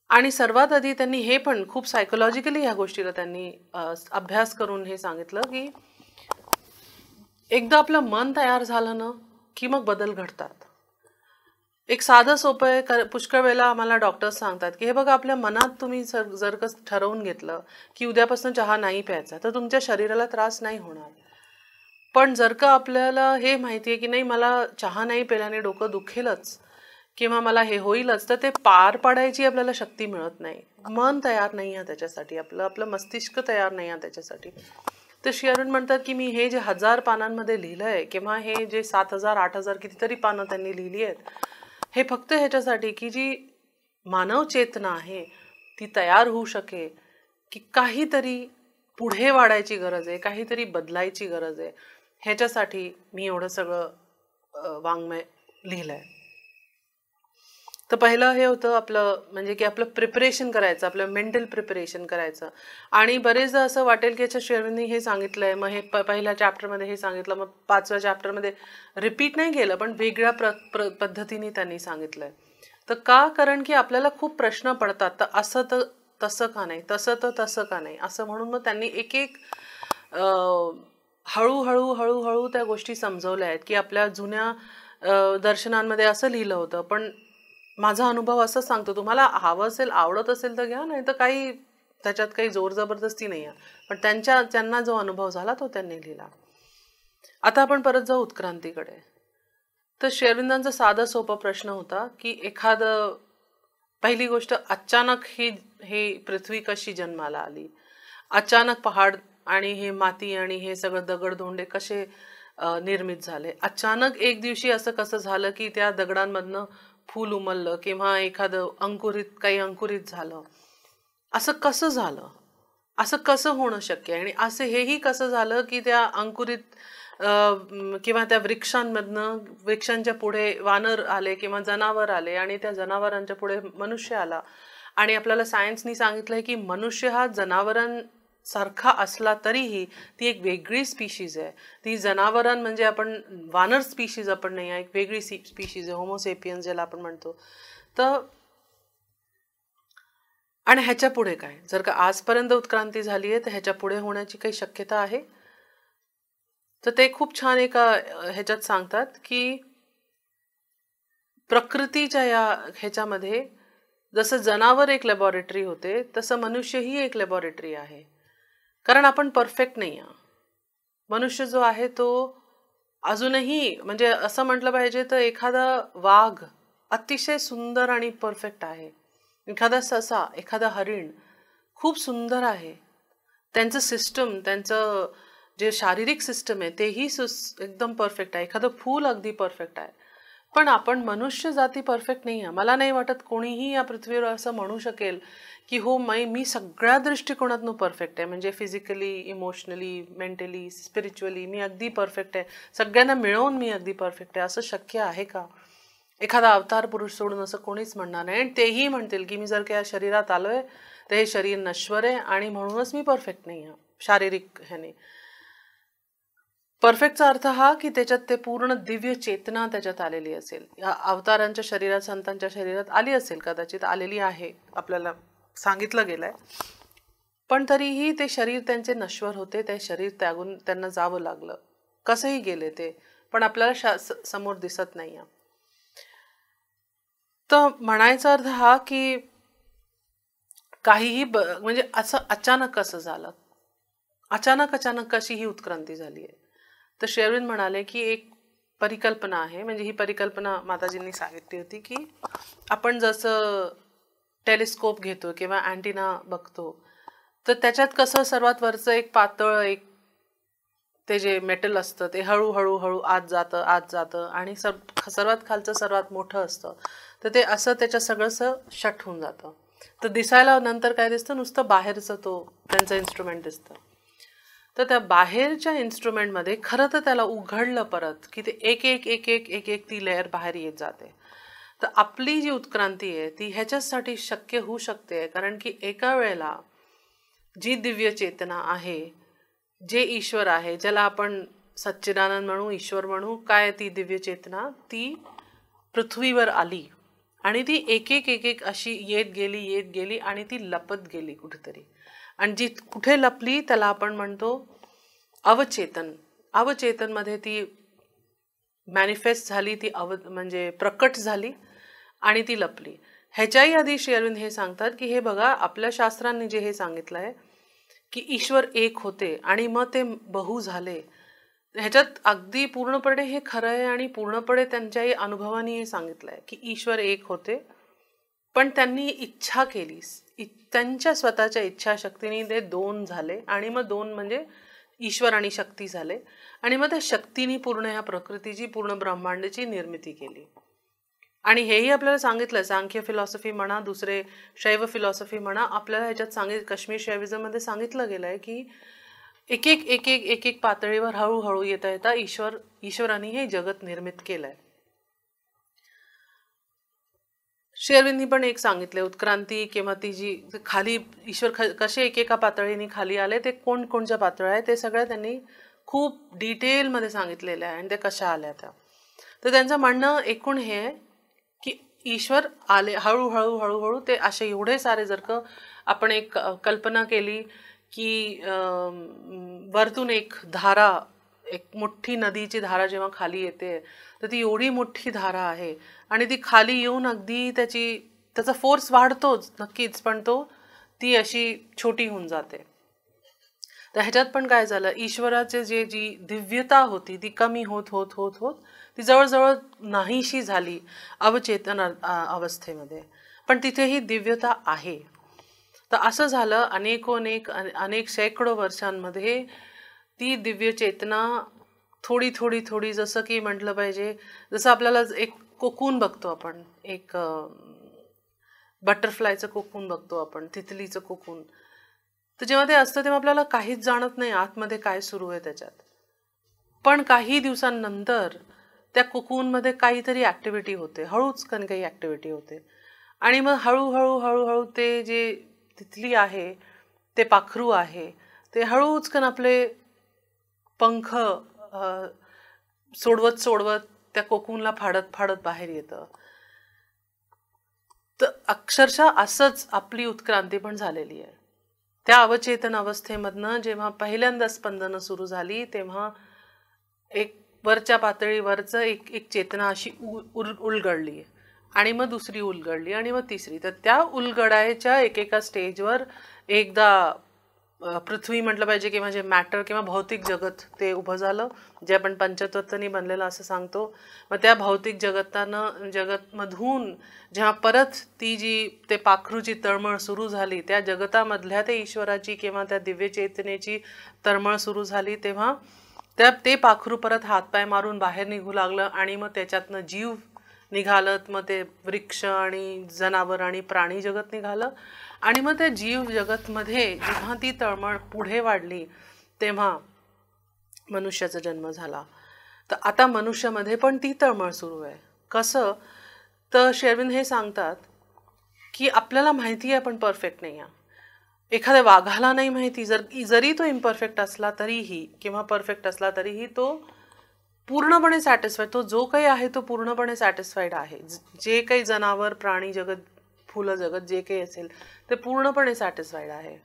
आणि सर्वात आधी त्यांनी हे पण खूप सायकोलॉजिकली ह्या गोष्टीला त्यांनी अभ्यास करून हे सांगितलं की एकदा आपलं मन तयार झालं ना की मग बदल घडतात. एक साधं सोपं आहे. पुष्कळ वेळेला आम्हाला डॉक्टर्स सांगतात की हे बघा, आपल्या मनात तुम्ही जर का ठरवून घेतलं की उद्यापासून चहा नाही प्यायचा, तर तुमच्या शरीराला त्रास नाही होणार. पण जर का आपल्याला हे माहिती आहे की नाही, मला चहा नाही प्यायल्याने डोकं दुखेलच किंवा मला हे होईलच, तर ते पार पाडायची आपल्याला शक्ती मिळत नाही. मन तयार नाही आहे त्याच्यासाठी, आपलं आपलं मस्तिष्क तयार नाही आहे त्याच्यासाठी. तर श्री अरविंद म्हणतात की मी हे जे 1000 पानांमध्ये लिहिलंय किंवा हे जे 7000 8000 कितीतरी पानं त्यांनी लिहिली आहेत, हे फक्त ह्याच्यासाठी की जी मानव चेतना आहे ती तयार होऊ शके, की काहीतरी पुढे वाढायची गरज आहे, काहीतरी बदलायची गरज आहे. ह्याच्यासाठी मी एवढं सगळं वाङ्मय लिहिलंय. तर पहिलं हे होतं आपलं, म्हणजे की आपलं प्रिपरेशन करायचं, आपलं मेंटल प्रिपरेशन करायचं. आणि बरेचदा असं वाटेल की अच्छा, श्री अरविंदनी हे सांगितलंय, मग हे पहिल्या चॅप्टरमध्ये हे सांगितलं, मग 5व्या चॅप्टरमध्ये रिपीट नाही केलं, पण वेगळ्या पद्धतीने त्यांनी सांगितलंय. तर का? कारण की आपल्याला खूप प्रश्न पडतात, तर असं तर तसं का नाही, तसं तर तसं का नाही, असं म्हणून मग त्यांनी एक एक हळूहळू हळूहळू त्या गोष्टी समजवल्या आहेत. की आपल्या जुन्या दर्शनांमध्ये असं लिहिलं होतं, पण माझा अनुभव असं सांगतो, तुम्हाला हवं असेल, आवडत असेल तर घ्या, नाही तर काही त्याच्यात काही जोर जबरदस्ती नाही आहे. पण त्यांना जो अनुभव झाला तो त्यांनी लिहिला. आता आपण परत जाऊ उत्क्रांतीकडे. तर श्री अरविंदांचा साधा सोपा प्रश्न होता की पहिली गोष्ट, अचानक हे पृथ्वी कशी जन्माला आली, अचानक पहाड आणि हे माती आणि हे सगळं दगडधोंडे कसे निर्मित झाले, अचानक एक दिवशी असं कसं झालं की त्या दगडांमधनं फूल उमललं किंवा एखादं काही अंकुरित झालं, असं कसं झालं, असं कसं होणं शक्य आहे. आणि असं हेही कसं झालं की त्या अंकुरित किंवा त्या वृक्षांच्या पुढे वानर आले किंवा जनावर आले आणि त्या जनावरांच्या पुढे मनुष्य आला. आणि आपल्याला सायन्सनी सांगितलंय की मनुष्य हा जनावरांसारखा असला तरीही ती एक वेगळी स्पीशीज आहे. ती म्हणजे आपण वानर स्पीशीज आपण नाही आहे, एक वेगळी स्पीशीज आहे, होमोसेपियन्स ज्याला आपण म्हणतो. तर आणि ह्याच्या पुढे काय, जर का आजपर्यंत उत्क्रांती झाली आहे तर ह्याच्या पुढे होण्याची काही शक्यता आहे? तर ते खूप छान एका ह्याच्यात सांगतात की प्रकृतीच्या या ह्याच्यामध्ये जसं जनावर एक लॅबॉरेटरी होते, तसं मनुष्यही एक लॅबॉरेटरी आहे. कारण आपण परफेक्ट नाही आहे. मनुष्य जो आहे तो अजूनही, म्हणजे असं म्हटलं पाहिजे तर एखादा वाघ अतिशय सुंदर आणि परफेक्ट आहे, एखादा ससा, एखादा हरिण खूप सुंदर आहे, त्यांचं जे शारीरिक सिस्टम आहे तेही एकदम परफेक्ट आहे, एखादं फूल अगदी परफेक्ट आहे. पण आपण मनुष्य जाती परफेक्ट नाही आहे. मला नाही वाटत कोणीही या पृथ्वीवर असं म्हणू शकेल की हो मी सगळ्या दृष्टिकोनातून परफेक्ट आहे, म्हणजे फिजिकली, इमोशनली, मेंटली, स्पिरिच्युअली मी अगदी परफेक्ट आहे, सगळ्यांना मिळवून मी अगदी परफेक्ट आहे. असं शक्य आहे का? एखादा अवतार पुरुष सोडून असं कोणीच म्हणणार नाही. आणि तेही म्हणतील की मी जर का या शरीरात आलोय तर हे शरीर नश्वर आहे आणि म्हणूनच मी परफेक्ट नाही आहे शारीरिक ह्याने. परफेक्टचा अर्थ हा की त्याच्यात ते पूर्ण दिव्य चेतना त्याच्यात आलेली असेल. या अवतारांच्या शरीरात, संतांच्या शरीरात आली असेल, कदाचित आलेली आहे, आपल्याला सांगितलं गेलंय. पण तरीही ते शरीर त्यांचे नश्वर होते, ते शरीर त्यागून त्यांना जावं लागलं. कसंही गेले ते, पण आपल्याला समोर दिसत नाही. तर म्हणायचा अर्थ हा की काहीही म्हणजे असं अचानक कसं झालं, अचानक कशी ही उत्क्रांती झाली आहे. तर श्री अरविंद म्हणाले की एक परिकल्पना आहे, म्हणजे ही परिकल्पना माताजींनी सांगितली होती की आपण जसं टेलिस्कोप घेतो किंवा अँटिना बघतो, तर त्याच्यात कसं सर्वात वरचं एक पातळ ते जे मेटल असतं ते हळूहळू आत जातं आणि सर्वात खालचं सर्वात मोठं असतं, तर ते असं त्याच्या सगळंसं शट होऊन जातं. तर दिसायला नंतर काय दिसतं, नुसतं बाहेरचं त्यांचं इन्स्ट्रुमेंट दिसतं. तर त्या बाहेरच्या इन्स्ट्रुमेंटमध्ये खरं तर त्याला उघडलं परत की ते एक ती लेअर बाहेर येत जाते. तर आपली जी उत्क्रांती आहे ती ह्याच्यासाठी शक्य होऊ शकते, कारण की एका वेळेला जी दिव्य चेतना आहे, जे ईश्वर आहे, ज्याला आपण सच्चिदानंद म्हणू, ईश्वर म्हणू, काय ती दिव्य चेतना ती पृथ्वीवर आली आणि ती एक अशी येत गेली आणि ती लपत गेली कुठेतरी. आणि जी कुठे लपली त्याला आपण म्हणतो अवचेतन. अवचेतनमध्ये ती मॅनिफेस्ट झाली, ती म्हणजे प्रकट झाली आणि ती लपली. ह्याच्याही आधी श्री अरविंद हे सांगतात की हे बघा, आपल्या शास्त्रांनी जे हे सांगितलं आहे की ईश्वर एक होते आणि मग ते बहु झाले, ह्याच्यात अगदी पूर्णपणे हे खरं आहे आणि पूर्णपणे त्यांच्याही अनुभवानी हे सांगितलं आहे की ईश्वर एक होते, पण त्यांनी इच्छा केली, त्यांच्या स्वतःच्या इच्छाशक्तीने ते दोन झाले आणि मग दोन म्हणजे ईश्वर आणि शक्ती झाले आणि मग त्या शक्तीने पूर्ण ह्या प्रकृतीची, पूर्ण ब्रह्मांडाची निर्मिती केली. आणि हेही आपल्याला सांगितलं, सांख्य फिलॉसॉफी म्हणा, दुसरे शैव फिलॉसॉफी म्हणा, आपल्याला ह्याच्यात काश्मीर शैविझममध्ये सांगितलं गेलं आहे की एक एक एक एक एक एक पातळीवर हळूहळू येता येता ईश्वराने हे जगत निर्मित केलंय. श्री अरविंदनी पण एक सांगितले, उत्क्रांती किंवा ती जी खाली ईश्वर कसे एकेका पातळीने खाली आले, ते कोणकोणच्या पातळ्या आहे ते सगळं त्यांनी खूप डिटेलमध्ये सांगितलेलं आहे आणि ते कशा आल्या त्या. तर त्यांचं म्हणणं एकूण हे आहे की ईश्वर आले हळूहळू हळूहळू. ते असे एवढे सारे, जर का आपण एक कल्पना केली की वरतून एक धारा, एक मोठी नदीची धारा जेव्हा खाली येते तर ती एवढी मोठी धारा आहे आणि ती खाली येऊन अगदी त्याचा फोर्स वाढतोच नक्कीच, पण ती अशी छोटी होऊन जाते. तर ह्याच्यात पण काय झालं, ईश्वराचे जी दिव्यता होती ती कमी होत होत होत होत ती जवळजवळ नाहीशी झाली अवचेतन अवस्थेमध्ये, पण तिथेही दिव्यता आहे. तर असं झालं अनेक शेकडो वर्षांमध्ये ती दिव्य चेतना थोडी थोडी थोडी, जसं की म्हटलं पाहिजे, जसं आपल्याला एक कोकून बघतो आपण, एक बटरफ्लायचं कोकून बघतो आपण, तितलीचं कोकून, तर जेव्हा ते असतं तेव्हा आपल्याला काहीच जाणत नाही आतमध्ये काय सुरू आहे त्याच्यात. पण काही दिवसांनंतर त्या कोकूनमध्ये काहीतरी ऍक्टिव्हिटी होते, हळूच काही ऍक्टिव्हिटी होते आणि मग हळूहळू हळूहळू ते जे तितली आहे, ते पाखरू आहे, ते हळूच आपले पंख सोडवत सोडवत त्या कोकूनला फाडत फाडत बाहेर येतं. तर अक्षरशः असंच आपली उत्क्रांती पण झालेली आहे. त्या अवचेतन अवस्थेमधनं जेव्हा पहिल्यांदा स्पंदनं सुरू झाली, तेव्हा एक वरच्या पातळीवरचं एक चेतना अशी उलगडली आणि मग दुसरी उलगडली आणि मग तिसरी. तर त्या उलगडायच्या एकेका स्टेजवर एकदा पृथ्वी म्हटलं पाहिजे किंवा जे मॅटर किंवा भौतिक जगत ते उभं झालं, जे आपण पंचतत्वांनी बनलेलं असं सांगतो. मग त्या भौतिक जगतमधून जेव्हा परत ते पाखरूची तळमळ सुरू झाली, त्या जगतामधल्या ते ईश्वराची किंवा त्या दिव्य चेतनेची तळमळ सुरू झाली, तेव्हा ते पाखरू परत हातपाय मारून बाहेर निघू लागलं आणि मग त्याच्यातनं जीव निघालं. मग ते वृक्ष आणि जनावर आणि प्राणी जगत निघालं आणि मग त्या जीव जगतमध्ये जेव्हा ती तळमळ पुढे वाढली तेव्हा मनुष्याचा जन्म झाला. तर आता मनुष्यामध्ये पण ती तळमळ सुरू आहे. कसं, तर श्री अरविंद हे सांगतात की आपल्याला माहिती आहे आपण परफेक्ट नाही आहे. एखाद्या वाघाला नाही माहिती, जरी तो इम्परफेक्ट असला तरीही किंवा परफेक्ट असला तरीही तो पूर्णपणे सॅटिस्फाईड, तो जो काही आहे तो पूर्णपणे सॅटिस्फाईड आहे. जे काही जनावर, प्राणी जगत, फुलं जगत जे काही असेल ते पूर्णपणे सॅटिस्फाईड आहे.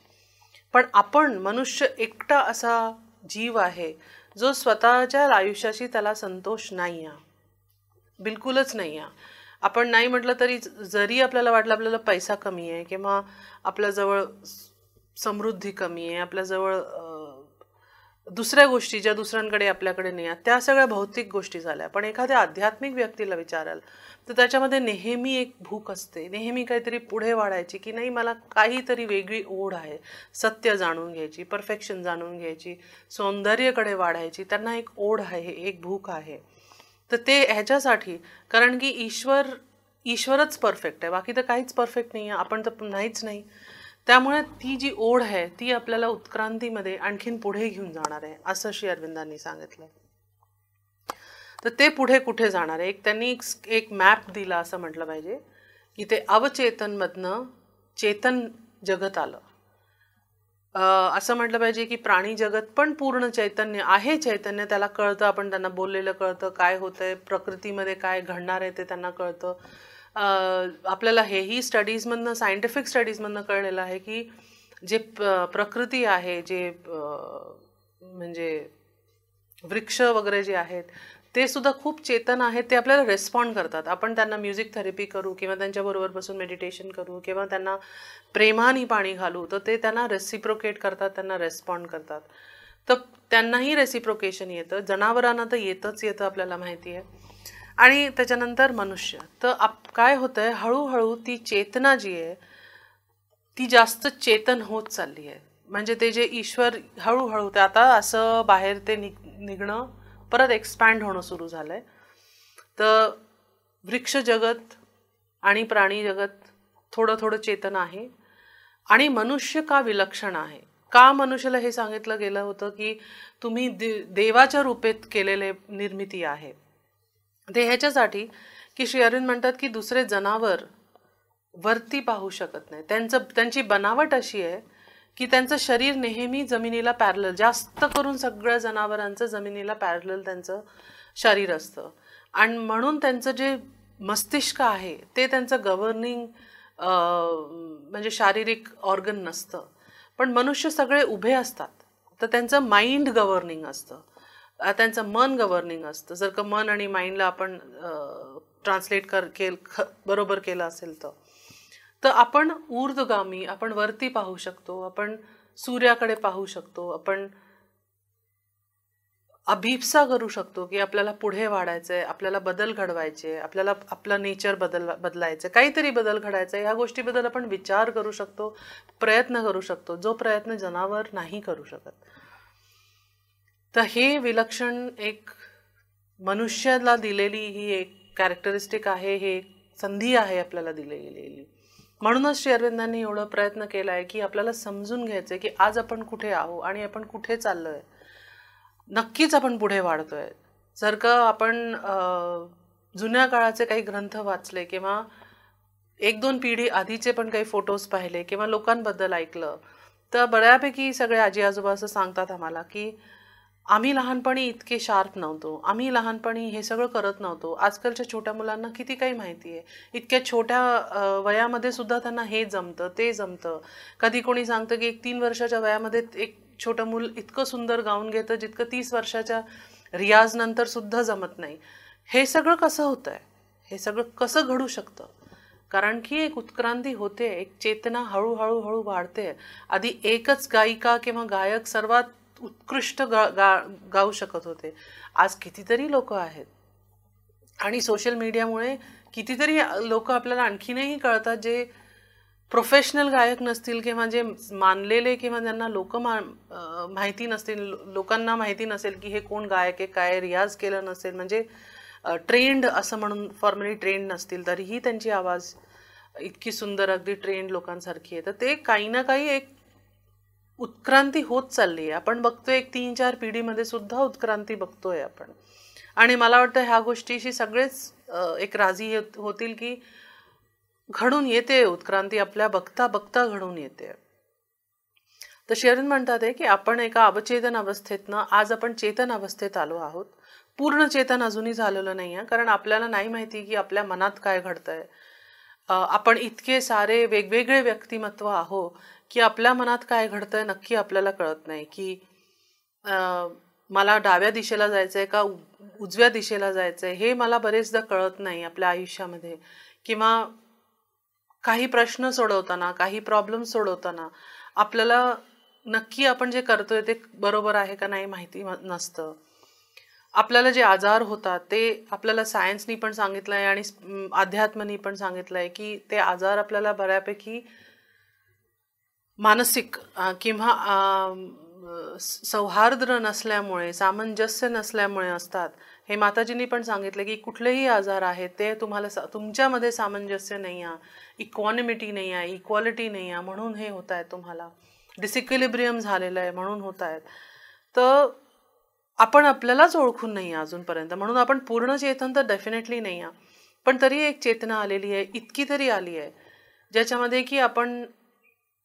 पण आपण मनुष्य एकटा असा जीव आहे जो स्वतःच्या आयुष्याशी त्याला संतोष नाही आहे, बिलकुलच नाही आहे. आपण नाही म्हटलं तरी, जरी आपल्याला वाटलं आपल्याला पैसा कमी आहे किंवा आपल्याजवळ समृद्धी कमी आहे, आपल्याजवळ दुसऱ्या गोष्टी ज्या दुसऱ्यांकडे आपल्याकडे नाही आहेत, त्या सगळ्या भौतिक गोष्टी झाल्या, पण एखाद्या आध्यात्मिक व्यक्तीला विचाराल तर त्याच्यामध्ये नेहमी एक भूक असते, नेहमी काहीतरी पुढे वाढायची, की नाही मला काहीतरी वेगळी ओढ आहे, सत्य जाणून घ्यायची, परफेक्शन जाणून घ्यायची, सौंदर्याकडे वाढायची. त्यांना एक ओढ आहे, एक भूक आहे. तर ते ह्याच्यासाठी, कारण की ईश्वरच परफेक्ट आहे, बाकी तर काहीच परफेक्ट नाही आहे, आपण तर नाहीच नाही. त्यामुळे ती जी ओढ आहे ती आपल्याला उत्क्रांतीमध्ये आणखीन पुढे घेऊन जाणार आहे, असं श्री अरविंदांनी सांगितलं. तर ते पुढे कुठे जाणार आहे, त्यांनी एक मॅप दिला असं म्हटलं पाहिजे, की ते अवचेतनमधनं चेतन जगत आलं. असं म्हटलं पाहिजे की प्राणी जगत पण पूर्ण चैतन्य आहे, चैतन्य त्याला कळतं, आपण त्यांना बोललेलं कळतं, काय होतंय प्रकृतीमध्ये, काय घडणार आहे ते त्यांना कळतं. आपल्याला हेही स्टडीजमधनं, सायंटिफिक स्टडीजमधनं कळलेलं आहे की जे प्रकृती आहे, जे म्हणजे वृक्ष वगैरे जे आहेत ते सुद्धा खूप चेतन आहेत, ते आपल्याला रेस्पॉन्ड करतात. आपण त्यांना म्युझिक थेरपी करू किंवा त्यांच्याबरोबर बसून मेडिटेशन करू किंवा त्यांना प्रेमाने पाणी घालू, तर ते त्यांना रेसिप्रोकेट करतात, त्यांना रेस्पॉन्ड करतात. तर त्यांनाही रेसिप्रोकेशन येतं, जनावरांना तर येतं आपल्याला माहिती आहे. आणि त्याच्यानंतर मनुष्य. तर काय होतंय, हळूहळू ती चेतना जी आहे ती जास्त चेतन होत चालली आहे. म्हणजे ते जे ईश्वर हळूहळू ते आता असं बाहेर ते निघणं परत एक्सपॅन्ड होणं सुरू झालंय. तर वृक्ष जगत आणि प्राणी जगत थोडं थोडं चेतन आहे. आणि मनुष्य का विलक्षण आहे, का मनुष्याला हे सांगितलं गेलं होतं की तुम्ही देवाच्या रूपेत केलेले निर्मिती आहे, ते ह्याच्यासाठी की श्री अरविंद म्हणतात की दुसरे जनावर वरती पाहू शकत नाही. त्यांची बनावट अशी आहे की त्यांचं शरीर नेहमी जमिनीला पॅरलल, जास्त करून सगळ्या जनावरांचं जमिनीला पॅरलल त्यांचं शरीर असतं. आणि म्हणून त्यांचं जे मस्तिष्क आहे ते त्यांचं गव्हर्निंग म्हणजे शारीरिक ऑर्गन नसतं. पण मनुष्य सगळे उभे असतात, तर त्यांचं माइंड गव्हर्निंग असतं, त्यांचं मन गव्हर्निंग असतं. जर का मन आणि माइंडला आपण ट्रान्सलेट बरोबर केलं असेल तर आपण ऊर्ध्वगामी, आपण वरती पाहू शकतो, आपण सूर्याकडे पाहू शकतो, आपण अभिप्सा करू शकतो की आपल्याला पुढे वाढायचंय, आपल्याला बदल घडवायचे, आपल्याला आपलं नेचर बदलायचं, काहीतरी बदल घडायचा, ह्या गोष्टीबद्दल आपण विचार करू शकतो, प्रयत्न करू शकतो, जो प्रयत्न जनावर नाही करू शकत. तर हे विलक्षण एक मनुष्याला दिलेली ही एक कॅरेक्टरिस्टिक आहे, हे एक संधी आहे आपल्याला दिली गेलेली. म्हणूनच श्री अरविंदांनी एवढा प्रयत्न केलाय की आपल्याला समजून घ्यायचंय की आज आपण कुठे आहोत आणि आपण कुठे चाललोय. नक्कीच आपण पुढे वाढतोय. जर का आपण जुन्या काळाचे काही ग्रंथ वाचले किंवा 1-2 पिढी आधीचे पण काही फोटोज पाहिले किंवा लोकांबद्दल ऐकलं, तर बऱ्यापैकी सगळे आजी आजोबा असं सांगतात आम्हाला की आम्ही लहानपणी इतके शार्प नव्हतो, आम्ही लहानपणी हे सगळं करत नव्हतो. आजकालच्या छोट्या मुलांना किती काही माहिती आहे, इतक्या छोट्या वयामध्ये सुद्धा त्यांना हे जमतं, ते जमतं. कधी कोणी सांगतं की 3 वर्षाच्या वयामध्ये एक छोटं मूल इतकं सुंदर गाऊन घेतं जितकं 30 वर्षाच्या रियाज नंतर सुद्धा जमत नाही. हे सगळं कसं होतंय, हे सगळं कसं घडू शकतं? कारण की एक उत्क्रांती होते, एक चेतना हळूहळू हळू वाढते. आधी एकच गायिका किंवा गायक सर्वात उत्कृष्ट गाऊ शकत होते, आज कितीतरी लोक आहेत. आणि सोशल मीडियामुळे कितीतरी लोक आपल्याला आणखीनही कळतात जे प्रोफेशनल गायक नसतील किंवा जे मानलेले किंवा ज्यांना लोक माहिती नसतील, लोकांना माहिती नसेल की हे कोण गायक आहे, काय रियाज केलं नसेल, म्हणजे ट्रेंड असं म्हणून फॉर्मली ट्रेंड नसतील, तरीही त्यांची आवाज इतकी सुंदर, अगदी ट्रेंड लोकांसारखी आहे. तर ते काही ना काही एक उत्क्रांती होत चालली आहे. आपण बघतोय एक 3-4 पिढीमध्ये सुद्धा उत्क्रांती बघतोय आपण. आणि मला वाटतं ह्या गोष्टीशी सगळेच एक राजी होतील की घडून येते उत्क्रांती, आपल्या बघता बघता घडून येते. तर श्री अरविंद म्हणतात की आपण एका अवचेतन अवस्थेतनं आज आपण चेतन अवस्थेत आलो आहोत. पूर्ण चेतन अजूनही झालेलं नाही आहे, कारण आपल्याला नाही माहिती की आपल्या मनात काय घडतंय. आपण इतके सारे वेगवेगळे व्यक्तिमत्व आहो की आपल्या मनात काय घडतंय नक्की आपल्याला कळत नाही. की मला डाव्या दिशेला जायचंय का उजव्या दिशेला जायचंय हे मला बरेचदा कळत नाही आपल्या आयुष्यामध्ये. किंवा काही प्रश्न सोडवताना, काही प्रॉब्लेम सोडवताना आपल्याला नक्की आपण जे करतोय ते बरोबर आहे का नाही माहिती नसतं. आपल्याला जे आजार होतात ते आपल्याला सायन्सनी पण सांगितलंय आणि अध्यात्मानी पण सांगितलंय की ते आजार आपल्याला बऱ्यापैकी मानसिक किंवा सौहार्द्र नसल्यामुळे, सामंजस्य नसल्यामुळे असतात. हे माताजींनी पण सांगितलं की कुठलेही आजार आहेत ते तुम्हाला तुमच्यामध्ये सामंजस्य नाही आहे, इक्वॉनिमिटी नाही आहे, इक्वालिटी नाही आहे, म्हणून हे होत आहे. तुम्हाला डिसइक्विलिब्रियम झालेलं आहे म्हणून होत आहेत. तर आपण आपल्यालाच ओळखून नाही आहे अजूनपर्यंत, म्हणून आपण पूर्ण चेतन तर डेफिनेटली नाही आहे, पण तरी एक चेतना आलेली आहे, इतकी तरी आली आहे ज्याच्यामध्ये की आपण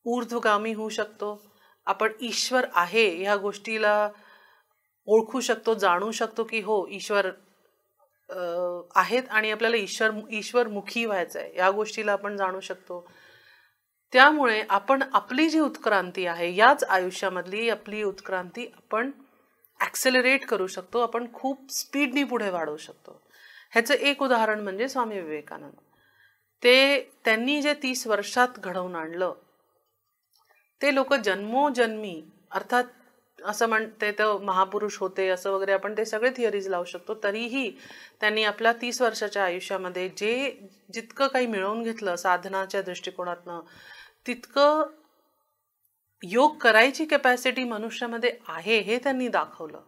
ऊर्ध्वगामी होऊ शकतो. आपण ईश्वर आहे ह्या गोष्टीला ओळखू शकतो, जाणू शकतो की हो ईश्वर आहेत आणि आपल्याला ईश्वरमुखी व्हायचं आहे या गोष्टीला आपण जाणू शकतो. त्यामुळे आपण आपली जी उत्क्रांती आहे, याच आयुष्यामधली आपली उत्क्रांती आपण ॲक्सेलरेट करू शकतो, आपण खूप स्पीडनी पुढे वाढवू शकतो. ह्याचं एक उदाहरण म्हणजे स्वामी विवेकानंद. त्यांनी जे 30 वर्षात घडवून आणलं, ते लोक जन्मोजन्मी, अर्थात असं म्हणते तर महापुरुष होते असं वगैरे आपण ते सगळे थिअरीज लावू शकतो, तरीही त्यांनी आपल्या 30 वर्षाच्या आयुष्यामध्ये जितकं काही मिळवून घेतलं साधनाच्या दृष्टिकोनातनं, तितकं योग करायची कॅपॅसिटी मनुष्यामध्ये आहे हे त्यांनी दाखवलं.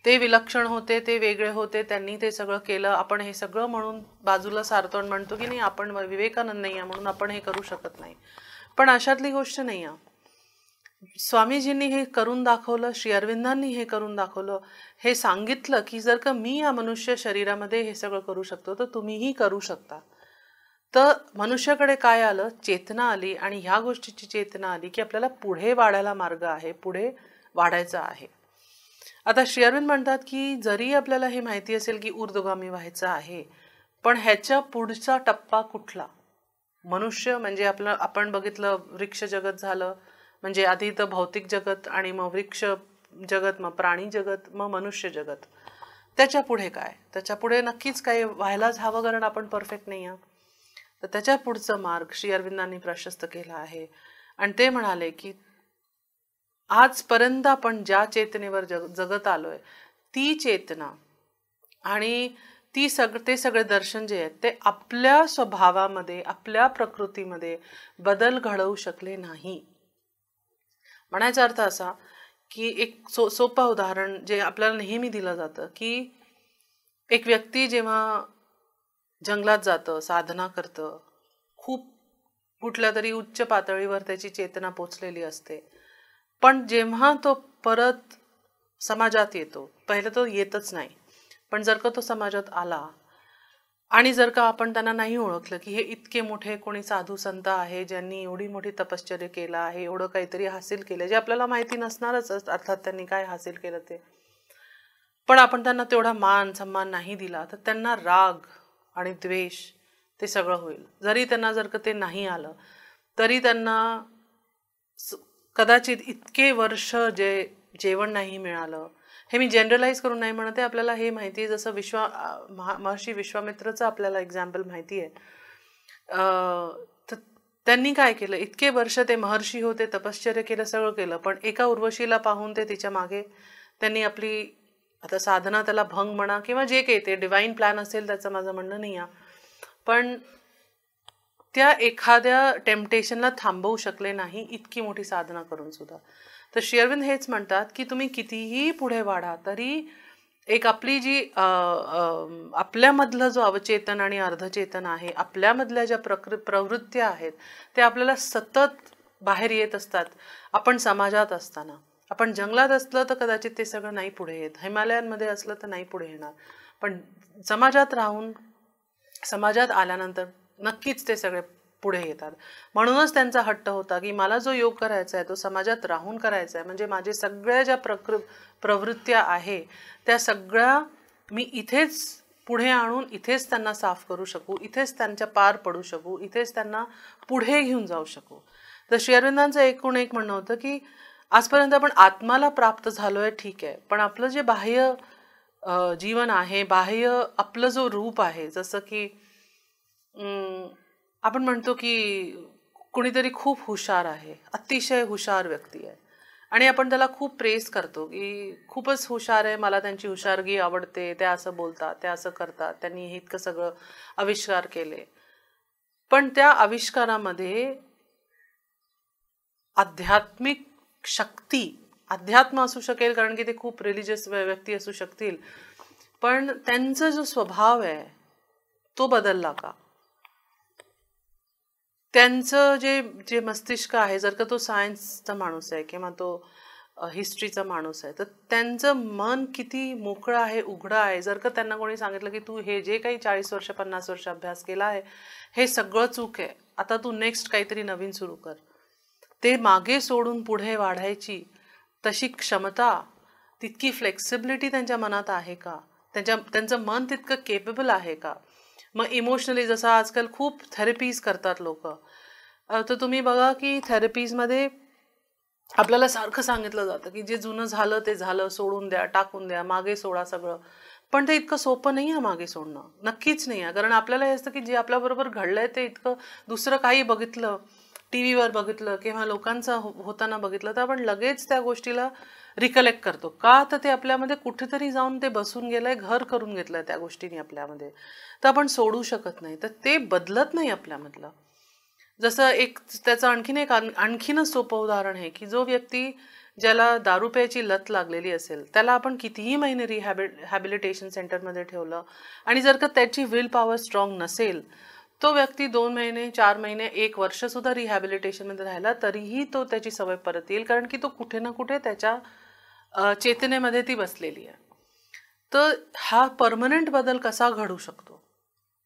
ते विलक्षण होते, ते वेगळे होते, त्यांनी ते सगळं केलं. आपण हे सगळं म्हणून बाजूला सारतो आणि म्हणतो की नाही आपण विवेकानंद नाही आहे म्हणून आपण हे करू शकत नाही, पण अशातली गोष्ट नाही आहे. स्वामीजींनी हे करून दाखवलं, श्री अरविंदांनी हे करून दाखवलं, हे सांगितलं की जर का मी या मनुष्य शरीरामध्ये हे सगळं करू शकतो तर तुम्हीही करू शकता. तर मनुष्याकडे काय आलं, चेतना आली, आणि ह्या गोष्टीची चेतना आली की आपल्याला पुढे वाढायला मार्ग आहे, पुढे वाढायचं आहे. आता श्री अरविंद म्हणतात की जरी आपल्याला हे माहिती असेल की ऊर्ध्वगामी व्हायचं आहे, पण ह्याच्या पुढचा टप्पा कुठला? मनुष्य म्हणजे आपण बघितलं वृक्ष जगत झालं, म्हणजे आधी तर भौतिक जगत, आणि मग वृक्ष जगत, मग प्राणी जगत, मग मनुष्य जगत. त्याच्या पुढे काय? त्याच्या पुढे नक्कीच काही व्हायलाच हवं, कारण आपण परफेक्ट नाही आहे. तर त्याच्या पुढचा मार्ग श्री अरविंदांनी प्रशस्त केला आहे. आणि ते म्हणाले की आजपर्यंत आपण ज्या चेतनेवर जगत आलोय, ती चेतना आणि ते सगळे दर्शन जे आहेत ते आपल्या स्वभावामध्ये, आपल्या प्रकृतीमध्ये बदल घडवू शकले नाही. म्हणायचा अर्थ असा की एक सोपं उदाहरण जे आपल्याला नेहमी दिलं जातं की एक व्यक्ती जेव्हा जंगलात जातं, साधना करतं, खूप कुठल्या तरी उच्च पातळीवर त्याची चेतना पोचलेली असते, पण जेव्हा तो परत समाजात येतो, पहिलं तो येतच नाही, पण जर का तो समाजात आला आणि जर का आपण त्यांना नाही ओळखलं की हे इतके मोठे कोणी साधू संत आहे ज्यांनी एवढी मोठी तपश्चर्या केलं आहे, एवढं काहीतरी हासिल केलं, जे आपल्याला माहिती नसणारच, अर्थात त्यांनी काय हासिल केलं ते, पण आपण त्यांना तेवढा मान सन्मान नाही दिला, तर त्यांना राग आणि द्वेष ते सगळं होईल. जरी त्यांना जर का ते नाही आलं तरी त्यांना कदाचित इतके वर्ष जेवण नाही मिळालं. हे मी जनरलाइज करून नाही म्हणते, आपल्याला हे माहिती आहे, जसं महर्षी विश्वामित्रचं आपल्याला एक्झाम्पल माहिती आहे. तर त्यांनी काय केलं, इतके वर्ष ते महर्षी होते, तपश्चर्या केलं, सगळं केलं, पण एका उर्वशीला पाहून ते तिच्या मागे त्यांनी आपली आता साधना, त्याला भंग म्हणा किंवा जे काही ते डिवाइन प्लॅन असेल त्याचं माझं म्हणणं नाही आहे, पण त्या एखाद्या टेम्पटेशनला थांबवू शकले नाही, इतकी मोठी साधना करून सुद्धा. तर श्री अरविंद हेच म्हणतात की तुम्ही कितीही पुढे वाढा तरी एक आपली जी आपल्यामधलं जो अवचेतन आणि अर्धचेतन आहे, आपल्यामधल्या ज्या प्रवृत्त्या आहेत ते आपल्याला सतत बाहेर येत असतात. आपण समाजात असताना, आपण जंगलात असलं तर कदाचित ते सगळं नाही पुढे येत, हिमालयांमध्ये असलं तर नाही पुढे येणार, पण समाजात राहून समाजात आल्यानंतर नक्कीच ते सगळे पुढे येतात. म्हणूनच त्यांचा हट्ट होता की मला जो योग करायचा आहे तो समाजात राहून करायचा आहे, म्हणजे माझे सगळ्या ज्या प्रवृत्त्या आहे त्या सगळ्या मी इथेच पुढे आणून इथेच त्यांना साफ करू शकू, इथेच त्यांच्या पार पडू शकू, इथेच त्यांना पुढे घेऊन जाऊ शकू. तर श्री अरविंदांचं एकूण एक म्हणणं होतं की आजपर्यंत आपण आत्माला प्राप्त झालोय, ठीक आहे, पण आपलं जे बाह्य जीवन आहे, बाह्य आपलं जो रूप आहे, जसं की आपण म्हणतो की कुणीतरी खूप हुशार आहे, अतिशय हुशार व्यक्ती आहे, आणि आपण त्याला खूप प्रेस करतो की खूपच हुशार आहे, मला त्यांची हुशारगी आवडते, त्या असं बोलतात, त्या असं करतात, त्यांनी हे इतकं सगळं आविष्कार केले. पण त्या आविष्कारामध्ये आध्यात्मिक शक्ती, अध्यात्म असू शकेल कारण की ते खूप रिलिजियस व्यक्ती असू शकतील, पण त्यांचा जो स्वभाव आहे तो बदलला का? त्यांचं जे मस्तिष्क आहे, जर का तो सायन्सचा माणूस आहे किंवा तो हिस्ट्रीचा माणूस आहे, तर त्यांचं मन किती मोकळं आहे, उघडं आहे. जर का त्यांना कोणी सांगितलं की तू हे जे काही 40 वर्ष 50 वर्ष अभ्यास केला आहे हे सगळं चूक आहे, आता तू नेक्स्ट काहीतरी नवीन सुरू कर, ते मागे सोडून पुढे वाढायची तशी क्षमता, तितकी फ्लेक्सिबिलिटी त्यांच्या मनात आहे का? त्यांचं मन तितकं केपेबल आहे का? मग इमोशनली, जसं आजकाल खूप थेरपीज करतात लोक, तर तुम्ही बघा की थेरपीजमध्ये आपल्याला सारखं सांगितलं जातं की जे जुनं झालं ते झालं, सोडून द्या, टाकून द्या, मागे सोडा सगळं. पण ते इतकं सोपं नाही आहे मागे सोडणं, नक्कीच नाही आहे. कारण आपल्याला हे असतं की जे आपल्याबरोबर घडलंय ते इतकं, दुसरं काही बघितलं, टी व्हीवर बघितलं किंवा लोकांचं होताना बघितलं, तर आपण लगेच त्या गोष्टीला रिकलेक्ट करतो. का तर ते आपल्यामध्ये कुठेतरी जाऊन ते बसून गेलंय, घर करून घेतलंय त्या गोष्टीने आपल्यामध्ये. तर आपण सोडू शकत नाही. तर ते बदलत नाही आपल्यामधलं. जसं एक त्याचं आणखीनच सोपं उदाहरण आहे की जो व्यक्ती, ज्याला दारू प्यायची लत लागलेली असेल, त्याला आपण कितीही महिने हॅबिलिटेशन सेंटरमध्ये ठेवलं आणि जर का त्याची विल पॉवर स्ट्रॉंग नसेल, तो व्यक्ती 2 महिने, 4 महिने, 1 वर्ष सुद्धा रिहॅबिलिटेशनमध्ये राहिला तरीही तो त्याची सवय परत येईल, कारण की तो कुठे ना कुठे त्याच्या चेतनेमध्ये ती बसलेली आहे. तर हा परमनंट बदल कसा घडू शकतो,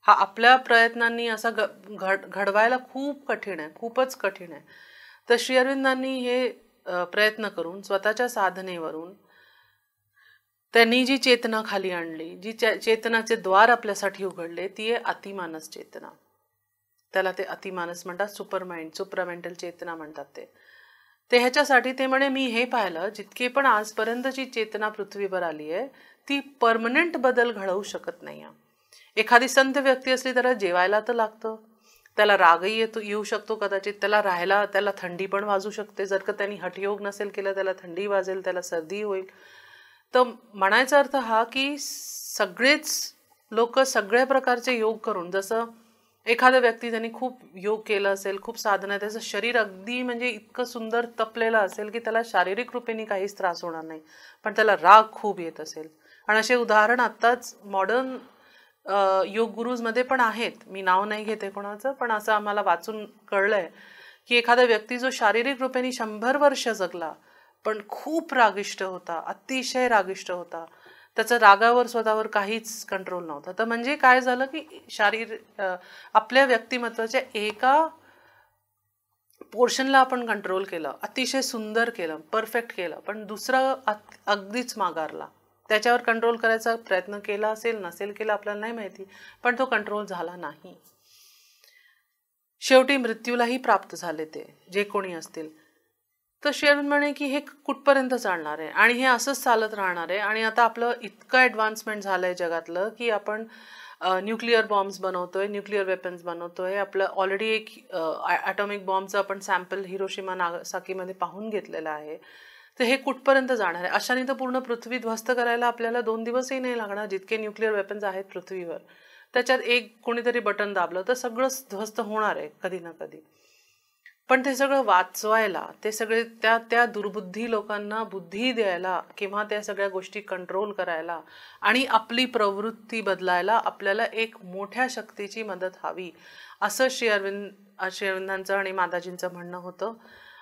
हा आपल्या प्रयत्नांनी असा घडवायला खूप कठीण आहे, खूपच कठीण आहे. तर श्री अरविंदांनी हे प्रयत्न करून, स्वतःच्या साधनेवरून त्यांनी जी चेतना खाली आणली, जी चेतनाचे द्वार आपल्यासाठी उघडले, ती आहे अतिमानस चेतना. त्याला ते अतिमानस म्हणतात, सुपरमाइंड, सुप्रामेंटल चेतना म्हणतात ते ह्याच्यासाठी ते म्हणे, मी हे पाहिलं जितके पण आजपर्यंतची चेतना पृथ्वीवर आली आहे ती परमनंट बदल घडवू शकत नाही. एखादी संत व्यक्ती असली त्याला जेवायला तर लागतं, त्याला रागही येऊ शकतो कदाचित, त्याला राहायला, त्याला थंडी पण वाजू शकते. जर का त्यांनी हठयोग नसेल केलं, त्याला थंडी वाजेल, त्याला सर्दी होईल. तर म्हणायचा अर्थ हा की सगळेच लोक सगळ्या प्रकारचे योग करून, जसं एखादा व्यक्ती त्यांनी खूप योग केलं असेल, खूप साधना, त्याचं शरीर अगदी म्हणजे इतकं सुंदर तपलेलं असेल की त्याला शारीरिक रूपेने काहीच त्रास होणार नाही, पण त्याला राग खूप येत असेल. आणि असे उदाहरण आत्ताच मॉडर्न योग गुरुजमध्ये पण आहेत. मी नाव नाही घेते कोणाचं, पण असं आम्हाला वाचून कळलंय की एखादा व्यक्ती जो शारीरिक रूपेने 100 वर्ष जगला पण खूप रागिष्ट होता, अतिशय रागिष्ट होता, त्याचं रागावर स्वतःवर काहीच कंट्रोल नव्हता. तर म्हणजे काय झालं की आपल्या व्यक्तिमत्वाच्या एका पोर्शनला आपण कंट्रोल केलं, अतिशय सुंदर केलं, परफेक्ट केलं, पण दुसरं अगदीच मागारला. त्याच्यावर कंट्रोल करायचा प्रयत्न केला असेल, नसेल केला आपल्याला नाही माहिती, पण तो कंट्रोल झाला नाही. शेवटी मृत्यूलाही प्राप्त झाले ते जे कोणी असतील. तर श्री अरविंद म्हणे की हे कुठपर्यंत चालणार आहे आणि हे असंच चालत राहणार आहे. आणि आता आपलं इतकं ॲडव्हान्समेंट झालंय जगातलं की आपण न्यूक्लिअर बॉम्ब्स बनवतोय, न्यूक्लिअर वेपन्स बनवतोय. आपलं ऑलरेडी एक ॲटॉमिक बॉम्बचं आपण सॅम्पल हिरोशिमा नागासाकीमध्ये पाहून घेतलेलं आहे. तर हे कुठपर्यंत जाणार आहे? अशाने तर पूर्ण पृथ्वी ध्वस्त करायला आपल्याला 2 दिवसही नाही लागणार, जितके न्यूक्लिअर वेपन्स आहेत पृथ्वीवर. त्याच्यात एक कोणीतरी बटन दाबलं तर सगळंच ध्वस्त होणार आहे कधी ना कधी. पण ते सगळं वाचवायला, ते सगळे त्या दुर्बुद्धी लोकांना बुद्धी द्यायला किंवा त्या सगळ्या गोष्टी कंट्रोल करायला आणि आपली प्रवृत्ती बदलायला आपल्याला एक मोठ्या शक्तीची मदत हवी, असं श्री अरविंदांचं आणि माताजींचं म्हणणं होतं.